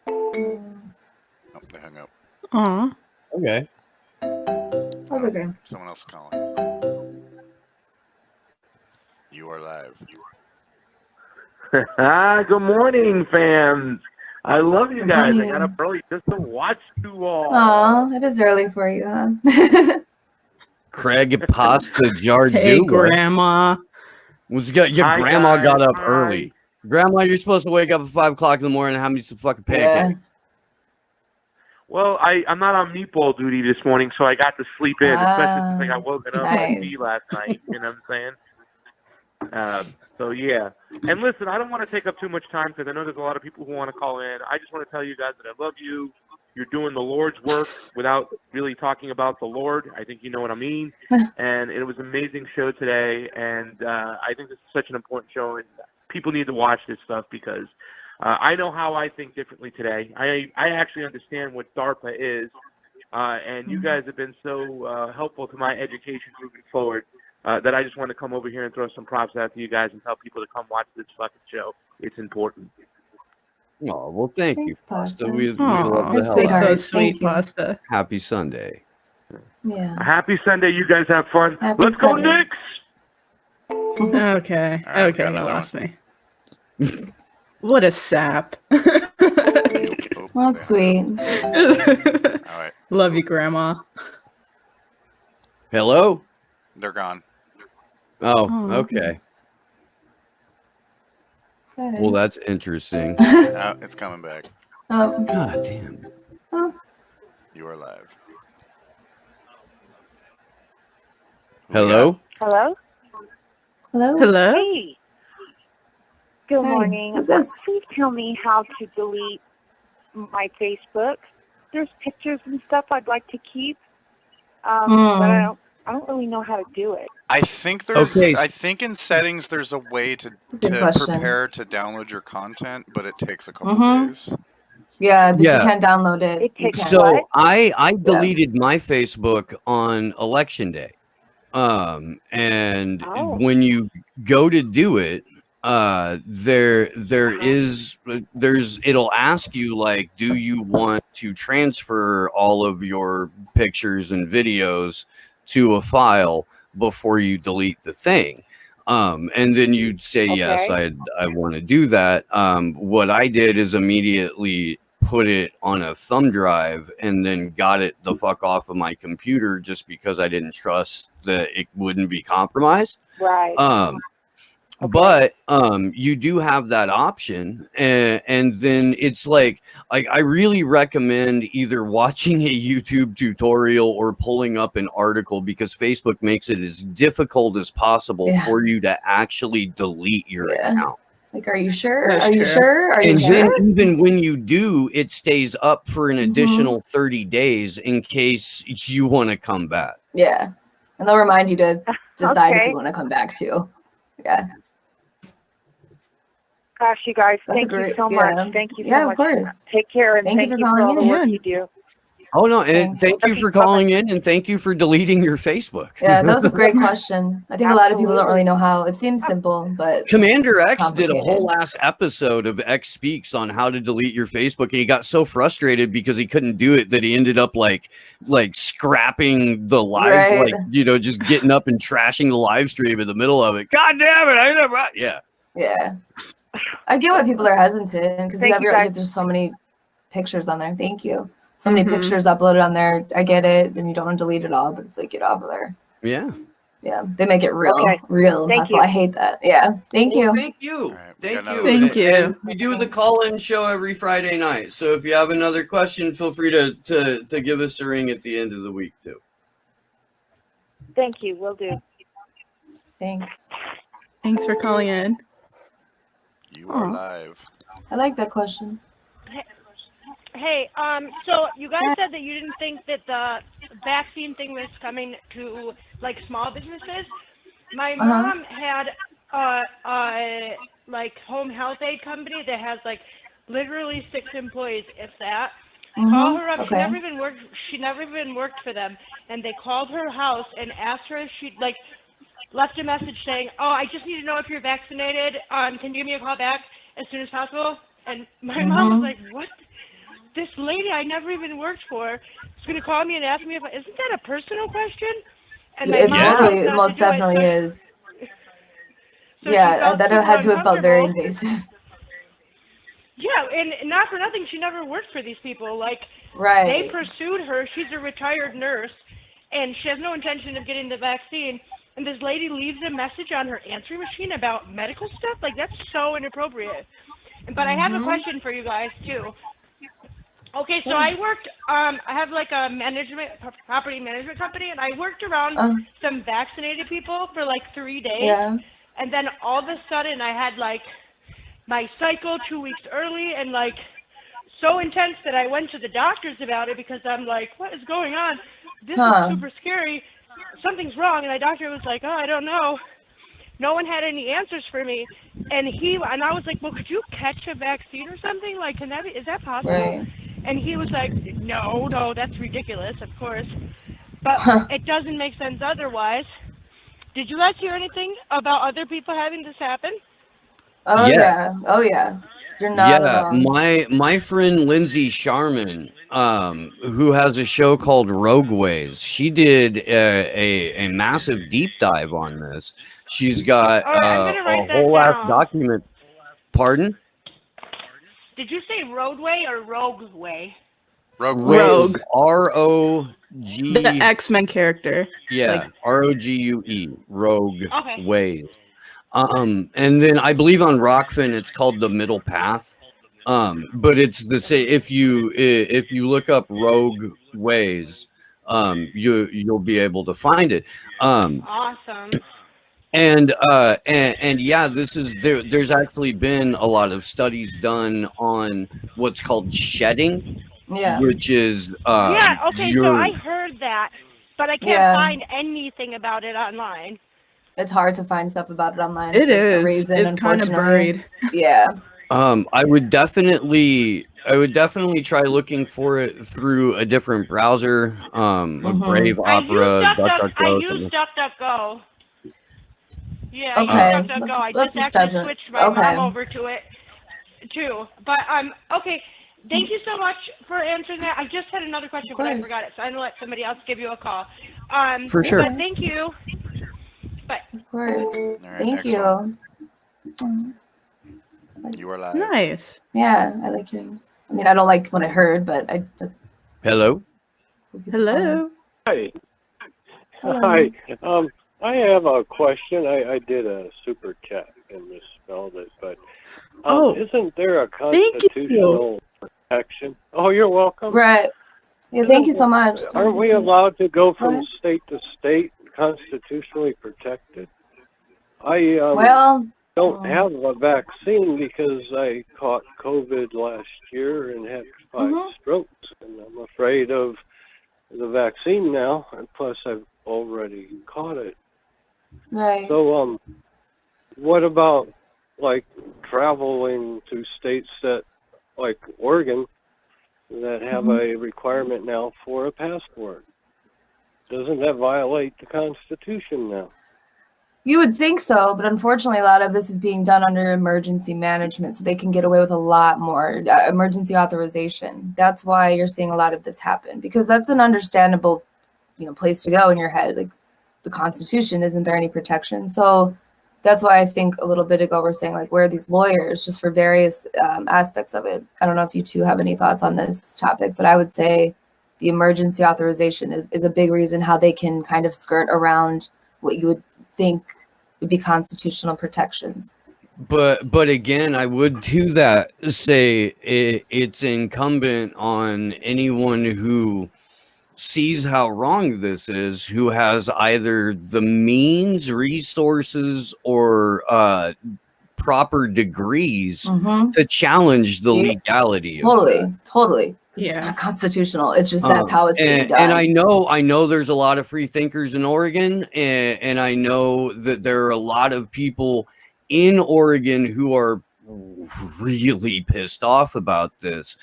Oh, they hung up. Aw. Okay. That's okay. Someone else is calling. You are live. Good morning, fans. I love you guys. I got up early just to watch you all. Aw, it is early for you, huh? Craig Pasta Jardu. Hey, Grandma. Your grandma got up early. Grandma, you're supposed to wake up at 5 o'clock in the morning and have me some fucking pancakes. Well, I'm not on meatball duty this morning, so I got to sleep in, especially since I got woken up by tea last night. You know what I'm saying? So, yeah. And listen, I don't want to take up too much time because I know there's a lot of people who want to call in. I just want to tell you guys that I love you. You're doing the Lord's work without really talking about the Lord. I think you know what I mean. And it was an amazing show today. And I think this is such an important show. And people need to watch this stuff because I know how I think differently today. I actually understand what DARPA is, and you guys have been so helpful to my education moving forward that I just want to come over here and throw some props out to you guys and tell people to come watch this fucking show. It's important. Oh, well, thank you, Pasta. We love You're the hell out of you. so sweet, Pasta. Happy Sunday. Yeah. Happy Sunday. You guys have fun. Happy Let's go, Sunday. Knicks! Okay. All right, we Okay, got you another lost me. What a sap. Well, sweet. All right, Love you, Grandma. Hello? they're gone. Oh, okay. Okay. Well, that's interesting. It's coming back. Oh, God damn. You are live. Hello? Hello? hello. Hello? Hey. Good Hi, morning. who's this? Please tell me how to delete my Facebook. There's pictures and stuff I'd like to keep, but I don't really know how to do it. I think there's. Okay. I think in settings there's a way to question. prepare to download your content, but it takes a couple days. Yeah, but Yeah. you can't download it. It You takes can't. So what? I deleted my Facebook on election day. And Oh. when you go to do it, it'll ask you like, do you want to transfer all of your pictures and videos to a file before you delete the thing? And then you'd say, yes, I want to do that. What I did is immediately put it on a thumb drive and then got it the fuck off of my computer just because I didn't trust that it wouldn't be compromised. Right. But you do have that option, and then it's like I really recommend either watching a YouTube tutorial or pulling up an article because Facebook makes it as difficult as possible for you to actually delete your account. Like, are you sure? That's Are you true. sure? Are you And sure? then even when you do, it stays up for an additional 30 days in case you want to come back. Yeah. And they'll remind you to decide if Okay. you want to come back too. Yeah. Gosh, you guys, That's a thank you great- so yeah. much. Thank you so Yeah, of much. course. Take care, and Thank thank you for you for all calling the in. work Yeah. you do. Oh no, and Thanks. thank you for calling in and thank you for deleting your Facebook. Yeah, that was a great question. I think a lot of people don't really Absolutely. know how. It seems simple, but Commander X did a complicated. whole ass episode of X Speaks on how to delete your Facebook, and he got so frustrated because he couldn't do it that he ended up like scrapping the live, Right. like just getting up and trashing the live stream in the middle of it. God damn it! I never. Yeah. yeah. I get why people are hesitant because Thank you, guys. there's so many pictures on there. Thank you. So many Mhm. pictures uploaded on there. I get it, and you don't want to delete it all, but it's like get off of there. Yeah. Yeah, they make it real, Okay. real. Thank That's you. why I hate that. Yeah, thank Well, you. Thank you. All right, we Thank got you. another Thank And- you. and we do the call-in show every Friday night. So if you have another question, feel free to give us a ring at the end of the week too. Thank you. Will do. Thanks. Thanks for calling in. You are Aw. live. I like that question. Hey, so you guys said that you didn't think that the vaccine thing was coming to like small businesses. My mom had like home health aid company that has like literally 6 employees, if that. Call her up. Okay. She never even worked for them, and they called her house and asked her if she'd like left a message saying, "Oh, I just need to know if you're vaccinated. Can you give me a call back as soon as possible?" And my mom was like, "What? This lady I never even worked for is going to call me and ask me if isn't that a personal question?" And my It mom totally, chose not most to do it, definitely so- is. so she Yeah, felt that super had to have felt very uncomfortable. invasive. Yeah, and not for nothing, she never worked for these people. Like, they Right. pursued her. She's a retired nurse, and she has no intention of getting the vaccine. And this lady leaves a message on her answering machine about medical stuff. Like, that's so inappropriate. But I have a question for you guys, too. Okay, so I worked, I have like a property management company, and I worked around some vaccinated people for like 3 days. Yeah. And then all of a sudden I had like my cycle 2 weeks early, and like so intense that I went to the doctors about it because I'm like, what is going on? This is super scary. Something's wrong. And my doctor was like, oh, I don't know. no one had any answers for me. And I was like, well, could you catch a vaccine or something? Like, is that possible? Right. And he was like, no, that's ridiculous, of course. But it doesn't make sense otherwise. Did you guys hear anything about other people having this happen? Oh yeah. Oh yeah. You're not wrong. My friend Lindsay Sharman, who has a show called Rogueways, she did a massive deep dive on this. She's got a whole ass document. Pardon? Did you say roadway or rogueway? Rogue. R-O-G. The X-Men character. Yeah, like, R-O-G-U-E. Rogue Ways. And then I believe on Rockfin it's called The Middle Path. But it's the same. If you look up Rogue Ways, you'll be able to find it. Awesome. And yeah, there's actually been a lot of studies done on what's called shedding. Yeah. Which is so I heard that, but I can't find anything about it online. It's hard to find stuff about it online. It is. It's kind of buried. Yeah. I would definitely try looking for it through a different browser, Brave, Opera, I use DuckDuckGo. Yeah, okay. I use DuckDuckGo. I just actually switched my mom over to it too. But okay. Thank you so much for answering that. I just had another question, but I forgot it, so I'm gonna let somebody else give you a call. For sure. But thank you. Bye. Of course. Right, thank you. You are live. Nice. Yeah, I like hearing. I mean, I don't like what I heard, but I. Hello. Hello. Hi. Hello. Hi. I have a question. I did a super chat and misspelled it, but isn't there a constitutional protection? Oh, you're welcome. Right. Yeah, thank you so much. Aren't we allowed to go from state to state constitutionally protected? I don't have a vaccine because I caught COVID last year and had 5 strokes, and I'm afraid of the vaccine now, and plus I've already caught it. Right. So, what about like traveling to states that, like Oregon, that have a requirement now for a passport? Doesn't that violate the Constitution now? You would think so, but unfortunately, a lot of this is being done under emergency management, so they can get away with a lot more emergency authorization. That's why you're seeing a lot of this happen, because that's an understandable, place to go in your head. Like the Constitution, isn't there any protection? So that's why I think a little bit ago we're saying like, where are these lawyers just for various aspects of it? I don't know if you two have any thoughts on this topic, but I would say the emergency authorization is a big reason how they can kind of skirt around what you would think would be constitutional protections. But again, I would do that. Say it's incumbent on anyone who sees how wrong this is, who has either the means, resources, or proper degrees to challenge the legality of that. Totally. Yeah. It's not constitutional. It's just that's how it's being done. And I know there's a lot of free thinkers in Oregon, and I know that there are a lot of people in Oregon who are really pissed off about this.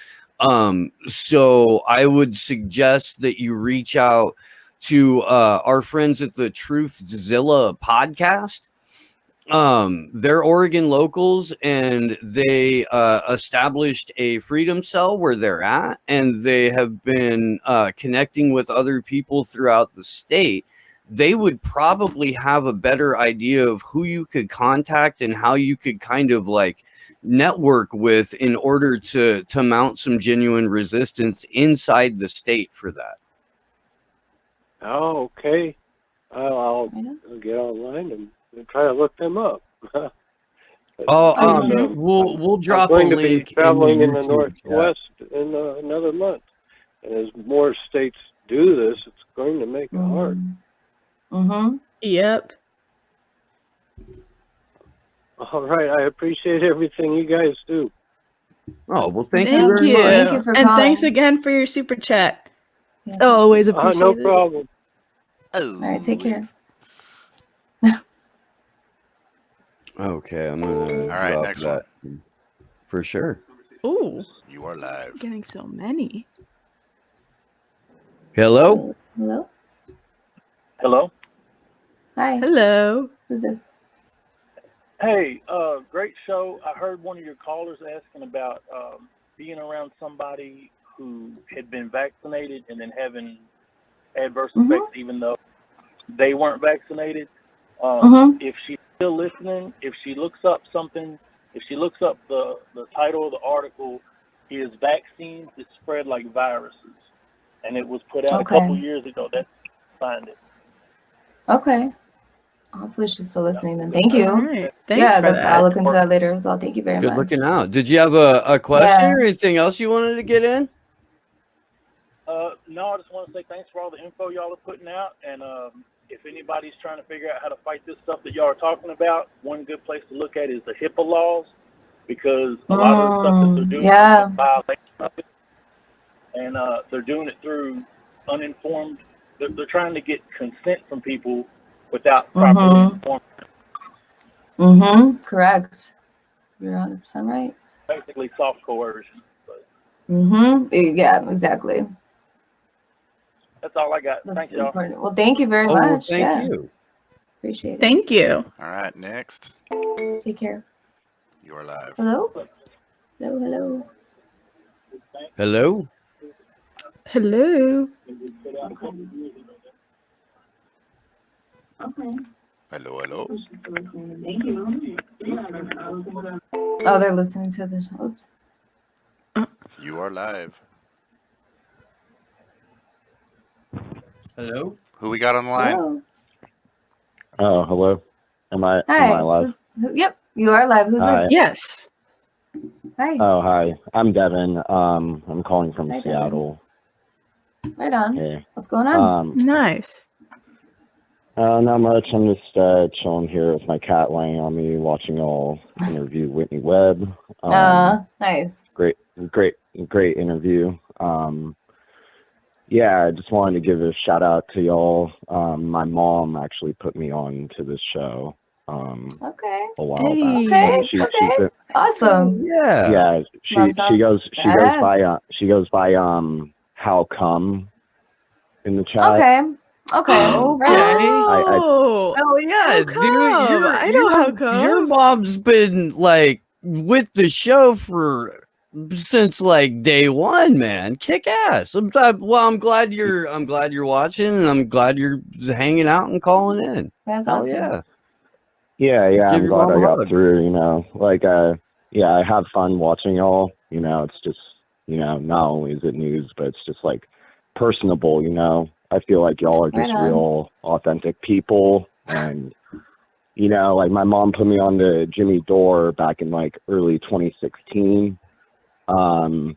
So I would suggest that you reach out to our friends at the Truthzilla podcast. They're Oregon locals, and they established a freedom cell where they're at, and they have been connecting with other people throughout the state. They would probably have a better idea of who you could contact and how you could kind of like network with in order to mount some genuine resistance inside the state for that. Oh, okay. I'll get online and try to look them up. We'll drop a link. I'm going to be traveling in the Northwest in another month, and as more states do this, it's going to make it hard. Yep. All right, I appreciate everything you guys do. Oh, well, thank you very much. Thank you for and calling. thanks again for your super chat. It's always appreciated. No problem. All right, take care. Okay, I'm gonna. All right, next that for sure. Ooh, you are live. Getting so many. Hello. Hello. Hello. Hi. Hello. Who's this? Hey, great show. I heard one of your callers asking about being around somebody who had been vaccinated and then having adverse effects even though they weren't vaccinated. If she's still listening, if she looks up something, if she looks up the title of the article is Vaccines That Spread Like Viruses. And it was put out a couple years ago. That's find it. Okay. Hopefully she's still listening then. Thank you. Right. Thanks for that. I'll look into that later as well. Thank you very Good much. looking out. Did you have a question or anything else you wanted to get in? No, I just want to say thanks for all the info y'all are putting out. And if anybody's trying to figure out how to fight this stuff that y'all are talking about, one good place to look at is the HIPAA laws, because a lot of the stuff that they're doing is violation of it. And they're doing it through uninformed. They're trying to get consent from people without properly informing. Correct. You're 100% right. Basically soft coercion. Yeah, exactly. That's all I got. Thank you. Well, thank you very much. Thank you. Appreciate it. Thank you. All right, next. Take care. You are live. Hello? Hello, hello. Hello. Hello. Hello, hello. Oh, they're listening to the show. Oops. You are live. Hello. Who we got on the line? Hello. Oh, hello. Am I live? Yep, you are live. Who's this? Yes. Hi. Oh, hi. I'm Devin. I'm calling from Hi, Seattle. Right on. Hey. What's going on? Nice. Not much. I'm just chilling here with my cat laying on me, watching y'all interview Whitney Webb. Nice. Great interview. Yeah, I just wanted to give a shout out to y'all. My mom actually put me on to this show. Okay. A while back. Okay. She's Awesome. Yeah. She goes by How Come in the chat. Okay. Okay. Oh, yeah, how dude. come? I know how come. Your mom's been like with the show since like day one, man. Kick ass. I'm glad you're watching, and I'm glad you're hanging out and calling in. That's Hell awesome. Yeah. Give I'm your glad mom I a got hug. through. I have fun watching y'all. It's just not only is it news, but it's just like personable. I feel like y'all are just real authentic people, and like my mom put me on to Jimmy Dore back in like early 2016. And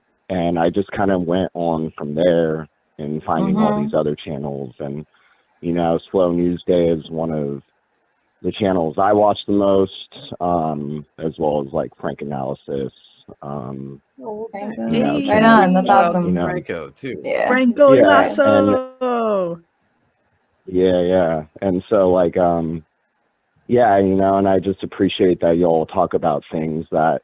I just kind of went on from there and finding all these other channels, and Slow News Day is one of the channels I watch the most, as well as like Frank Analysis. Franco. Right on. That's awesome. Franco too. Yeah. Franco Lasso. Yeah. And so like, and I just appreciate that y'all talk about things that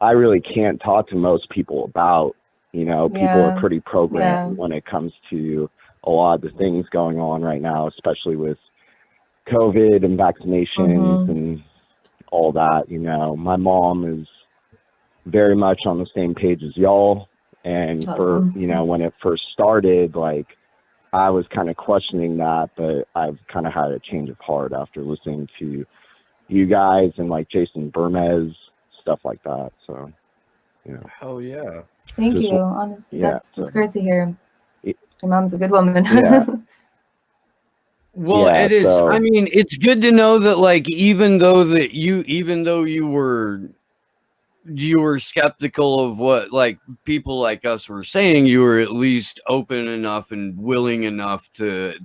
I really can't talk to most people about. People are pretty programmed when it comes to a lot of the things going on right now, especially with COVID and vaccinations and all that. My mom is very much on the same page as y'all. And awesome. for, when it first started, like I was kind of questioning that, but I've kind of had a change of heart after listening to you guys and like Jason Bermez, stuff like that. So, Hell yeah. Thank you. Honestly, that's great to hear. Your mom's a good woman. Yeah. Well, Yeah, it is. so- I mean, it's good to know that, like, even though you were skeptical of what like people like us were saying, you were at least open enough and willing enough to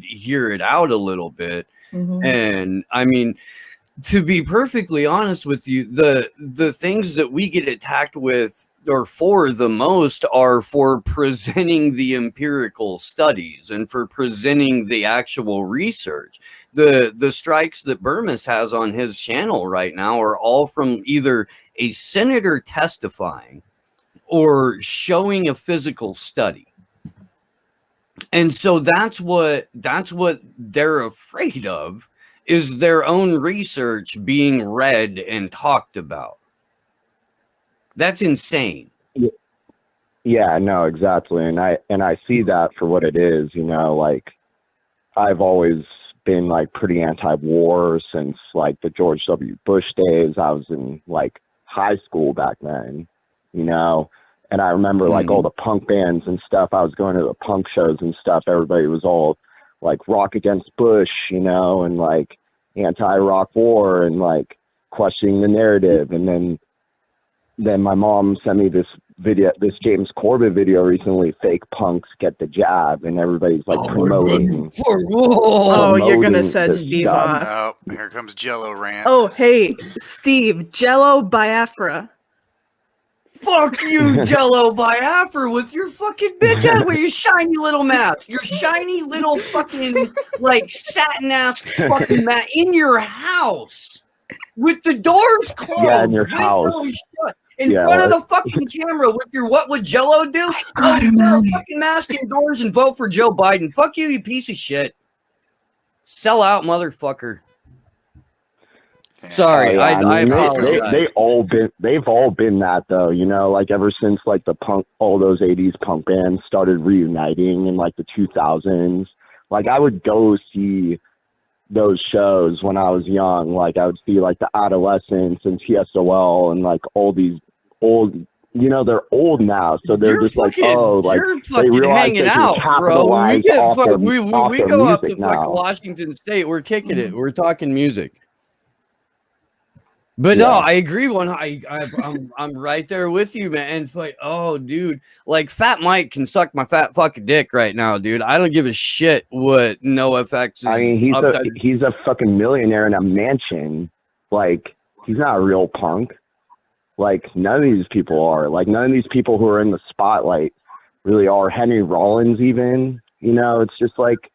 hear it out a little bit. And I mean, to be perfectly honest with you, the things that we get attacked with or for the most are for presenting the empirical studies and for presenting the actual research. The strikes that Burmis has on his channel right now are all from either a senator testifying or showing a physical study. And so that's what they're afraid of, is their own research being read and talked about. That's insane. Yeah, no, exactly. And I see that for what it is, you know, like I've always been like pretty anti-war since like the George W. Bush days. I was in like high school back then, you know, and I remember like all the punk bands and stuff. I was going to the punk shows and stuff. Everybody was all like Rock Against Bush, you know, and like anti-Iraq war and like questioning the narrative. And then my mom sent me this video, this James Corbett video recently, Fake Punks Get the Jab, and everybody's like promoting. Oh, you're gonna set Steve off. Oh, here comes Jello rant. Oh, hey, Steve, Jello Biafra. Fuck you, Jello Biafra, with your fucking bitch ass, with your shiny little mask, your shiny little fucking like satin ass fucking mask in your house with the doors closed. Yeah, in your house. In front of the fucking camera with your what would Jello do? Oh, you wear a fucking mask indoors and vote for Joe Biden. Fuck you, you piece of shit. Sell out, motherfucker. Sorry, I apologize. They've all been that though, you know, like ever since like the punk, all those 80s punk bands started reuniting in like the 2000s. Like I would go see those shows when I was young. Like I would see like the Adolescents and TSOL and like all these old, you know, they're old now, so they're just like, oh, like they realize hanging they can out, bro. capitalize off their We go up to music now. fucking Washington State. We're kicking it. We're talking music. But no, I agree. I'm right there with you, man. And like, oh, dude, like Fat Mike can suck my fat fucking dick right now, dude. I don't give a shit what NoFX is. I mean, he's a fucking millionaire in a mansion. Like he's not a real punk. Like none of these people are. Like none of these people who are in the spotlight really are. Henry Rollins, even. You know, it's just like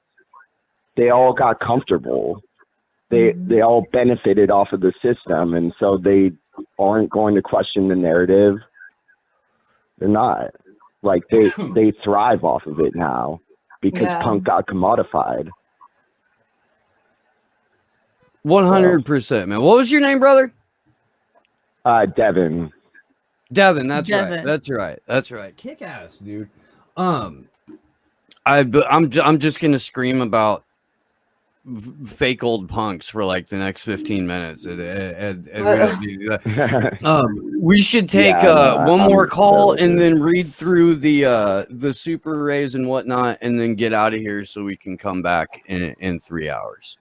they all got comfortable. They all benefited off of the system, and so they aren't going to question the narrative. They're not. Like they thrive off of it now because punk got commodified. 100%, man. What was your name, brother? Devin. Devin, that's right. That's right. Kick ass, dude. I'm just gonna scream about fake old punks for like the next 15 minutes. We should take one more call and then read through the super rays and whatnot, and then get out of here so we can come back in 3 hours.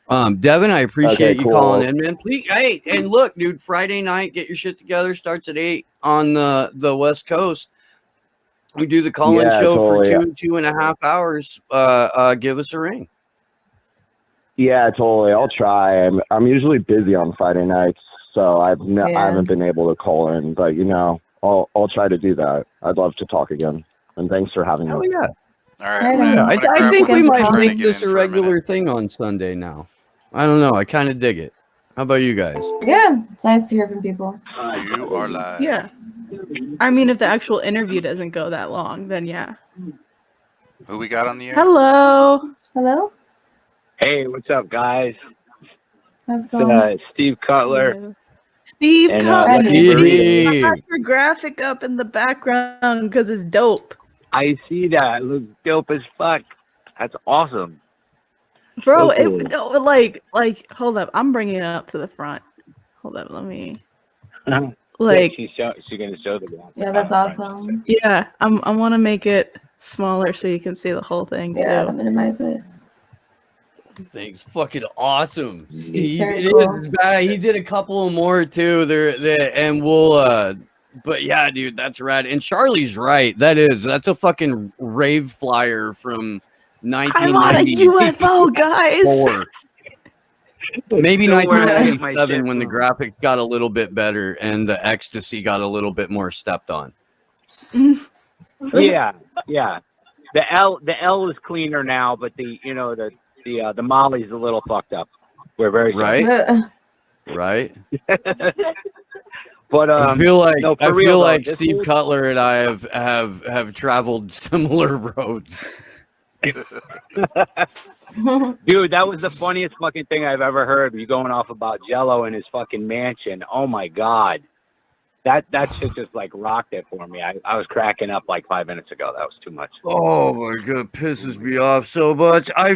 Devin, I appreciate you calling in, man. Please, hey, and look, dude, Friday night, get your shit together. Starts at 8 on the West Coast. We do the call-in show for 2.5 hours. Give us a ring. Yeah, totally. I'll try. I'm usually busy on Friday nights, so I haven't been able to call in. But you know, I'll try to do that. I'd love to talk again. And thanks for having me. Oh yeah. All right. Yeah, I think we might make this a regular thing on Sunday now. I don't know. I kind of dig it. How about you guys? Yeah, it's nice to hear from people. You are live. Yeah. I mean, if the actual interview doesn't go that long, then yeah. Who we got on the air? Hello. Hello. Hey, what's up, guys? How's it going? Steve Cutler. Steve Cutler. Steve. I got your graphic up in the background because it's dope. I see that. It looks dope as fuck. That's awesome. Bro, So cool. like, hold up. I'm bringing it up to the front. Hold up, let me. Like, she's gonna show the graphic. Yeah, that's awesome. Yeah, I want to make it smaller so you can see the whole thing too. Yeah, I'll minimize it. Thing's fucking awesome, Steve. It cool. is bad. He did a couple more too. There, and we'll. But yeah, dude, that's rad. And Charlie's right. That's a fucking rave flyer from 1990. I'm on a UFO, guys. Maybe Still wearing my 1997 shit, when the graphics got a little bit better and the ecstasy got a little bit more stepped on. Yeah. The L is cleaner now, but the Molly's a little fucked up. We're very right. Right. But I feel like no, I for real, feel though, like this Steve whole- Cutler and I have traveled similar roads. Dude, that was the funniest fucking thing I've ever heard. You going off about Jello and his fucking mansion. Oh my God. That shit just like rocked it for me. I was cracking up like 5 minutes ago. That was too much. Oh my God, pisses me off so much. I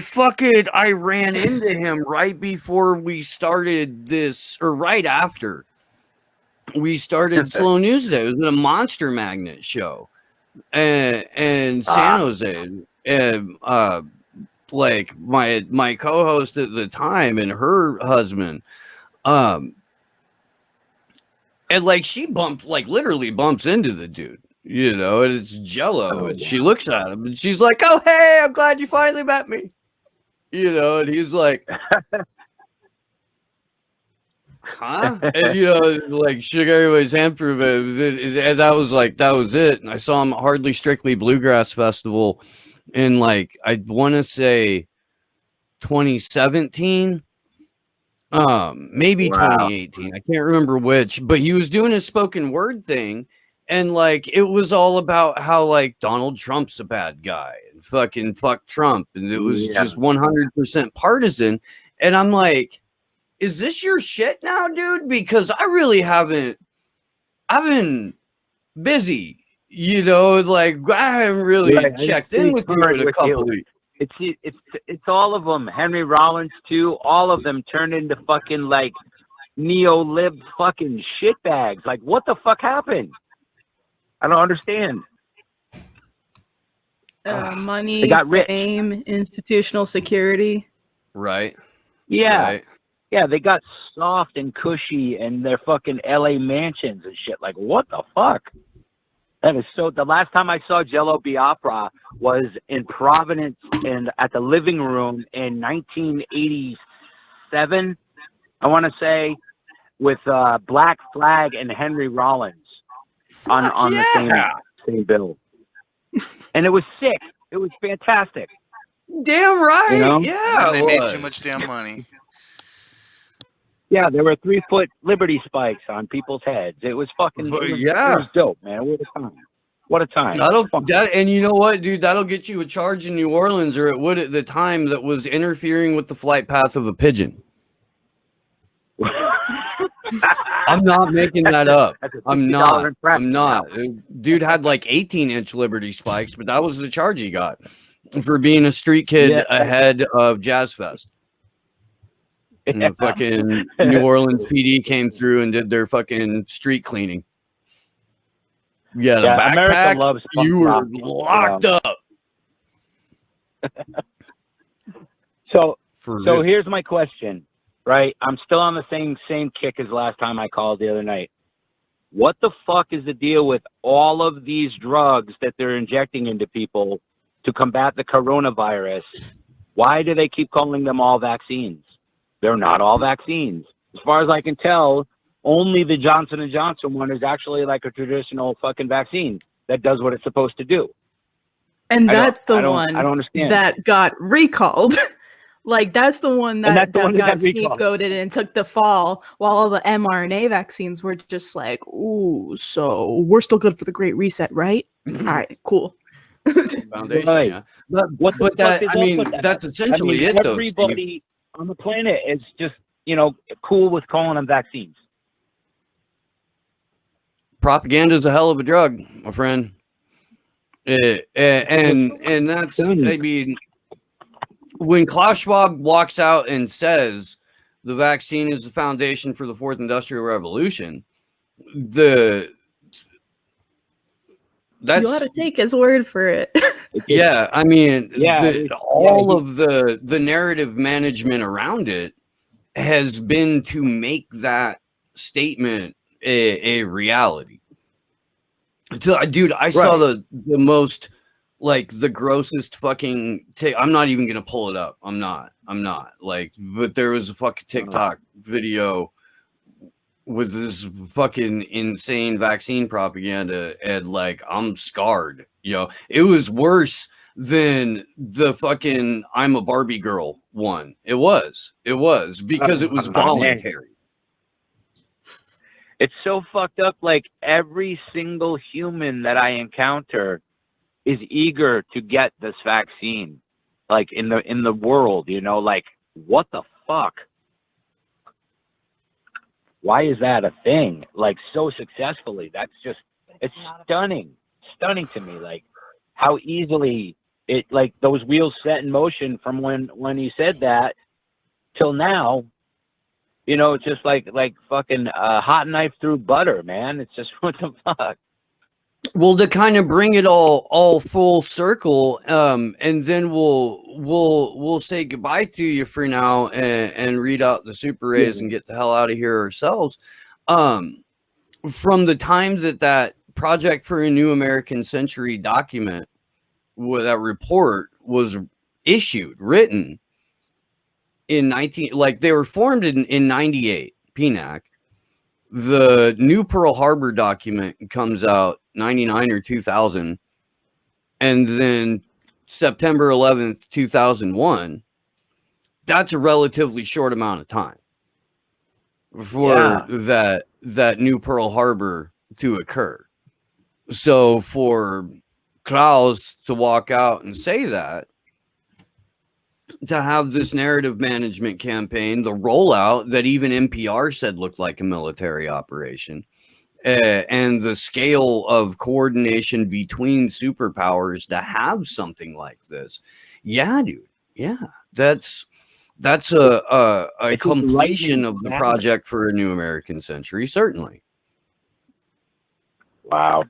ran into him right before we started this, or right after we started Slow News Day. It was a Monster Magnet show, and San Jose, and like my co-host at the time and her husband, and like she literally bumps into the dude, and it's Jello, and she looks at him and she's like, "Oh hey, I'm glad you finally met me," and he's like, "Huh?" And like shook everybody's hand for a bit, and that was it. And I saw him at Hardly Strictly Bluegrass Festival in I want to say 2017. Maybe 2018. I can't remember which, but he was doing his spoken word thing, and it was all about how Donald Trump's a bad guy and fuck Trump, and it was just 100% partisan. And I'm like, is this your shit now, dude? Because I really haven't. I've been busy, I haven't really checked in with you in a couple weeks. It's all of them. Henry Rollins too. All of them turned into fucking neo-lib fucking shitbags. Like, what the fuck happened? I don't understand. Money, they got rich. Fame, institutional security. Right. Yeah. Right. Yeah, they got soft and cushy and their fucking LA mansions and shit. Like, what the fuck? That is so. The last time I saw Jello Biafra was in Providence and at the Living Room in 1987, I want to say, with Black Flag and Henry Rollins on the same bill, and it was sick. It was fantastic. Damn right. Yeah, they made too much damn money. Yeah, there were 3-foot Liberty spikes on people's heads. It was fucking it was dope, man. What a time. What a time. And you know what, dude? That'll get you a charge in New Orleans, or it would at the time, that was interfering with the flight path of a pigeon. I'm not making that up. I'm not. Dude had 18-inch Liberty spikes, but that was the charge he got for being a street kid ahead of Jazz Fest. And the fucking New Orleans PD came through and did their fucking street cleaning. Yeah, the backpack, loves you were locked up. So here's my question, right? I'm still on the same kick as last time I called the other night. What the fuck is the deal with all of these drugs that they're injecting into people to combat the coronavirus? Why do they keep calling them all vaccines? They're not all vaccines. As far as I can tell, only the Johnson & Johnson one is actually like a traditional fucking vaccine that does what it's supposed to do. And that's the one I don't understand. that got recalled. That's the one that got scapegoated and took the fall, while all the mRNA vaccines were just like, ooh, so we're still good for the Great Reset, right? All right, cool. Foundation, right. yeah. But that's essentially it, though. Everybody on the planet is just, cool with calling them vaccines. Propaganda is a hell of a drug, my friend. And that's, I mean, when Klaus Schwab walks out and says the vaccine is the foundation for the fourth industrial revolution, you ought to take his word for it. Yeah, I mean, all of the narrative management around it has been to make that statement a reality. Dude, I saw the most like the grossest fucking I'm not even gonna pull it up. I'm not like, but there was a fucking TikTok video with this fucking insane vaccine propaganda, and like, I'm scarred. It was worse than the fucking I'm a Barbie girl one. It was because it was voluntary. It's so fucked up. Like, every single human that I encounter is eager to get this vaccine, like in the world, like, what the fuck? Why is that a thing? Like, so successfully. It's stunning to me. Like, how easily it, like, those wheels set in motion from when he said that till now, just like fucking hot knife through butter, man. It's just, what the fuck? Well, to kind of bring it all full circle, and then we'll say goodbye to you for now and read out the super rays and get the hell out of here ourselves. From the time that Project for a New American Century document, that report was written in they were formed in 98, PNAC. The new Pearl Harbor document comes out 99 or 2000, and then September 11th, 2001. That's a relatively short amount of time for that new Pearl Harbor to occur. So for Klaus to walk out and say that, to have this narrative management campaign, the rollout that even NPR said looked like a military operation, and the scale of coordination between superpowers to have something like this. Yeah, dude. Yeah, that's a completion of the Project for a New American Century, certainly. Wow.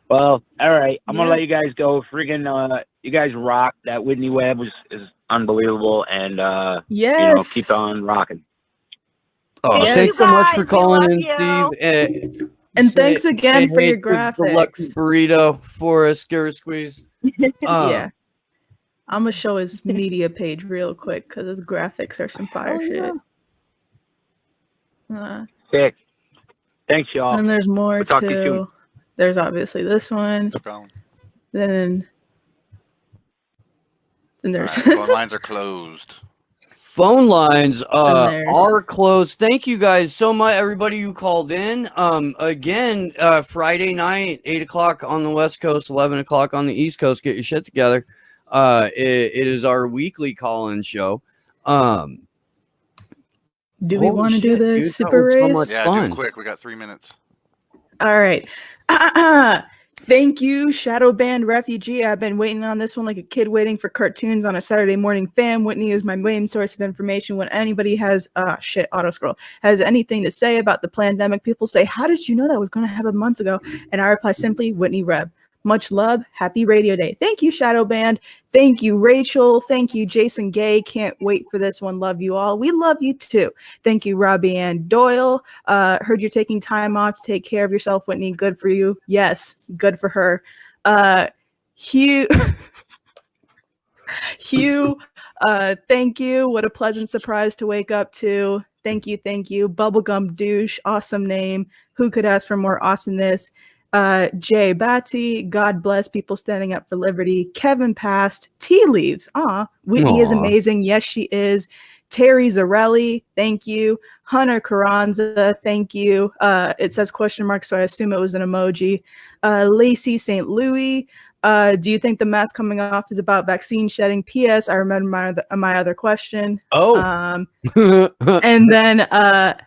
Well, all right. I'm gonna let you guys go. Freaking, you guys rock. That Whitney Webb is unbelievable, and keep on rocking. Oh, thanks so much for calling in, Steve. And thanks again for your graphics. Burrito for us, Scare Squeeze. Yeah. I'm gonna show his media page real quick because his graphics are some fire shit. Sick. Thanks, y'all. And there's more We'll talk to you too. soon. There's obviously this one. Then there's phone lines are closed. Phone lines are closed. Thank you guys so much, everybody who called in. Again, Friday night, 8 o'clock on the West Coast, 11 o'clock on the East Coast. Get your shit together. It is our weekly call-in show. Do we want to do the super race? So much fun. Do it quick. We got 3 minutes. All right. Thank you, Shadow Band Refugee. I've been waiting on this one like a kid waiting for cartoons on a Saturday morning. Fam, Whitney is my main source of information. When anybody has has anything to say about the pandemic, people say, "How did you know that was going to happen months ago?" And I reply simply, Whitney Webb. Much love. Happy Radio Day. Thank you, Shadow Band. Thank you, Rachel. Thank you, Jason Gay. Can't wait for this one. Love you all. We love you too. Thank you, Robbie Ann Doyle. Heard you're taking time off to take care of yourself, Whitney. Good for you. Yes, good for her. Hugh. Hugh, thank you. What a pleasant surprise to wake up to. Thank you. Thank you. Bubblegum Douche. Awesome name. Who could ask for more awesomeness? Jay Batsy, God bless people standing up for liberty. Kevin Past, Tea Leaves. Whitney is amazing. Yes, she is. Terry Zarelli, thank you. Hunter Carranza, thank you. It says question mark, so I assume it was an emoji. Lacey St. Louis, do you think the mask coming off is about vaccine shedding? P.S. I remember my other question. And then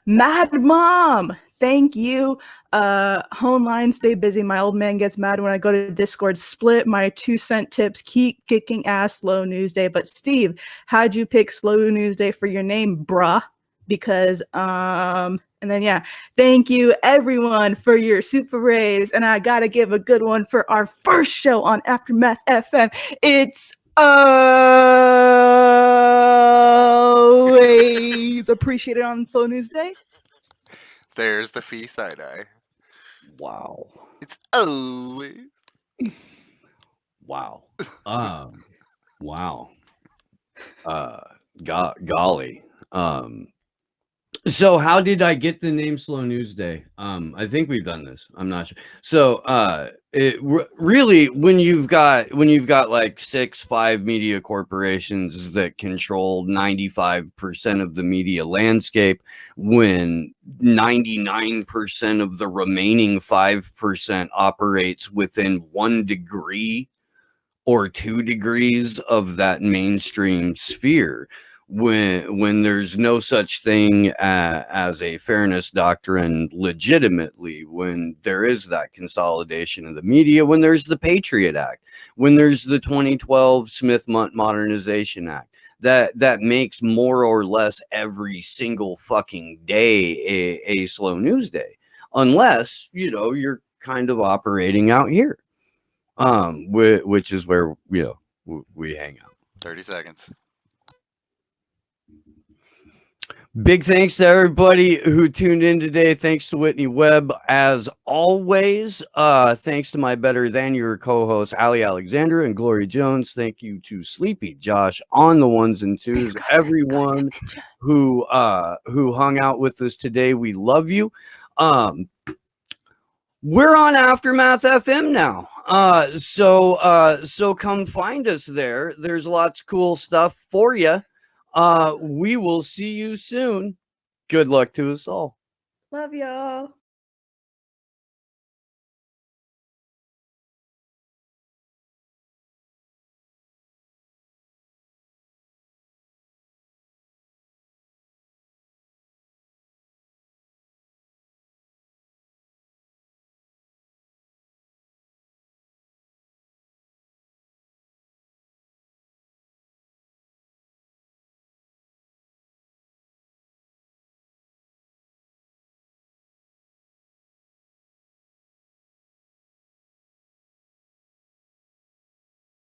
Mad Mom, thank you. Hone line, stay busy. My old man gets mad when I go to Discord. Split my 2-cent tips. Keep kicking ass. Slow News Day. But Steve, how'd you pick Slow News Day for your name, bruh? Because and then thank you everyone for your super raise. And I gotta give a good one for our first show on Aftermath FM. It's always appreciated on Slow News Day. There's the fee side eye. Wow. It's always. Wow. Wow. Golly. So how did I get the name Slow News Day? I think we've done this. I'm not sure. So really, when you've got like 5 media corporations that control 95% of the media landscape, when 99% of the remaining 5% operates within 1 degree or 2 degrees of that mainstream sphere, when there's no such thing as a fairness doctrine legitimately, when there is that consolidation of the media, when there's the Patriot Act, when there's the 2012 Smith Modernization Act, that makes more or less every single fucking day a slow news day, unless, you know, you're kind of operating out here, which is where, you know, we hang out. 30 seconds. Big thanks to everybody who tuned in today. Thanks to Whitney Webb, as always. Thanks to my better than your co-hosts, Ali Alexandra and Gloria Jones. Thank you to Sleepy Josh on the ones and twos. Everyone who hung out with us today, we love you. We're on Aftermath FM now. So come find us there. There's lots of cool stuff for you. We will see you soon. Good luck to us all. Love y'all.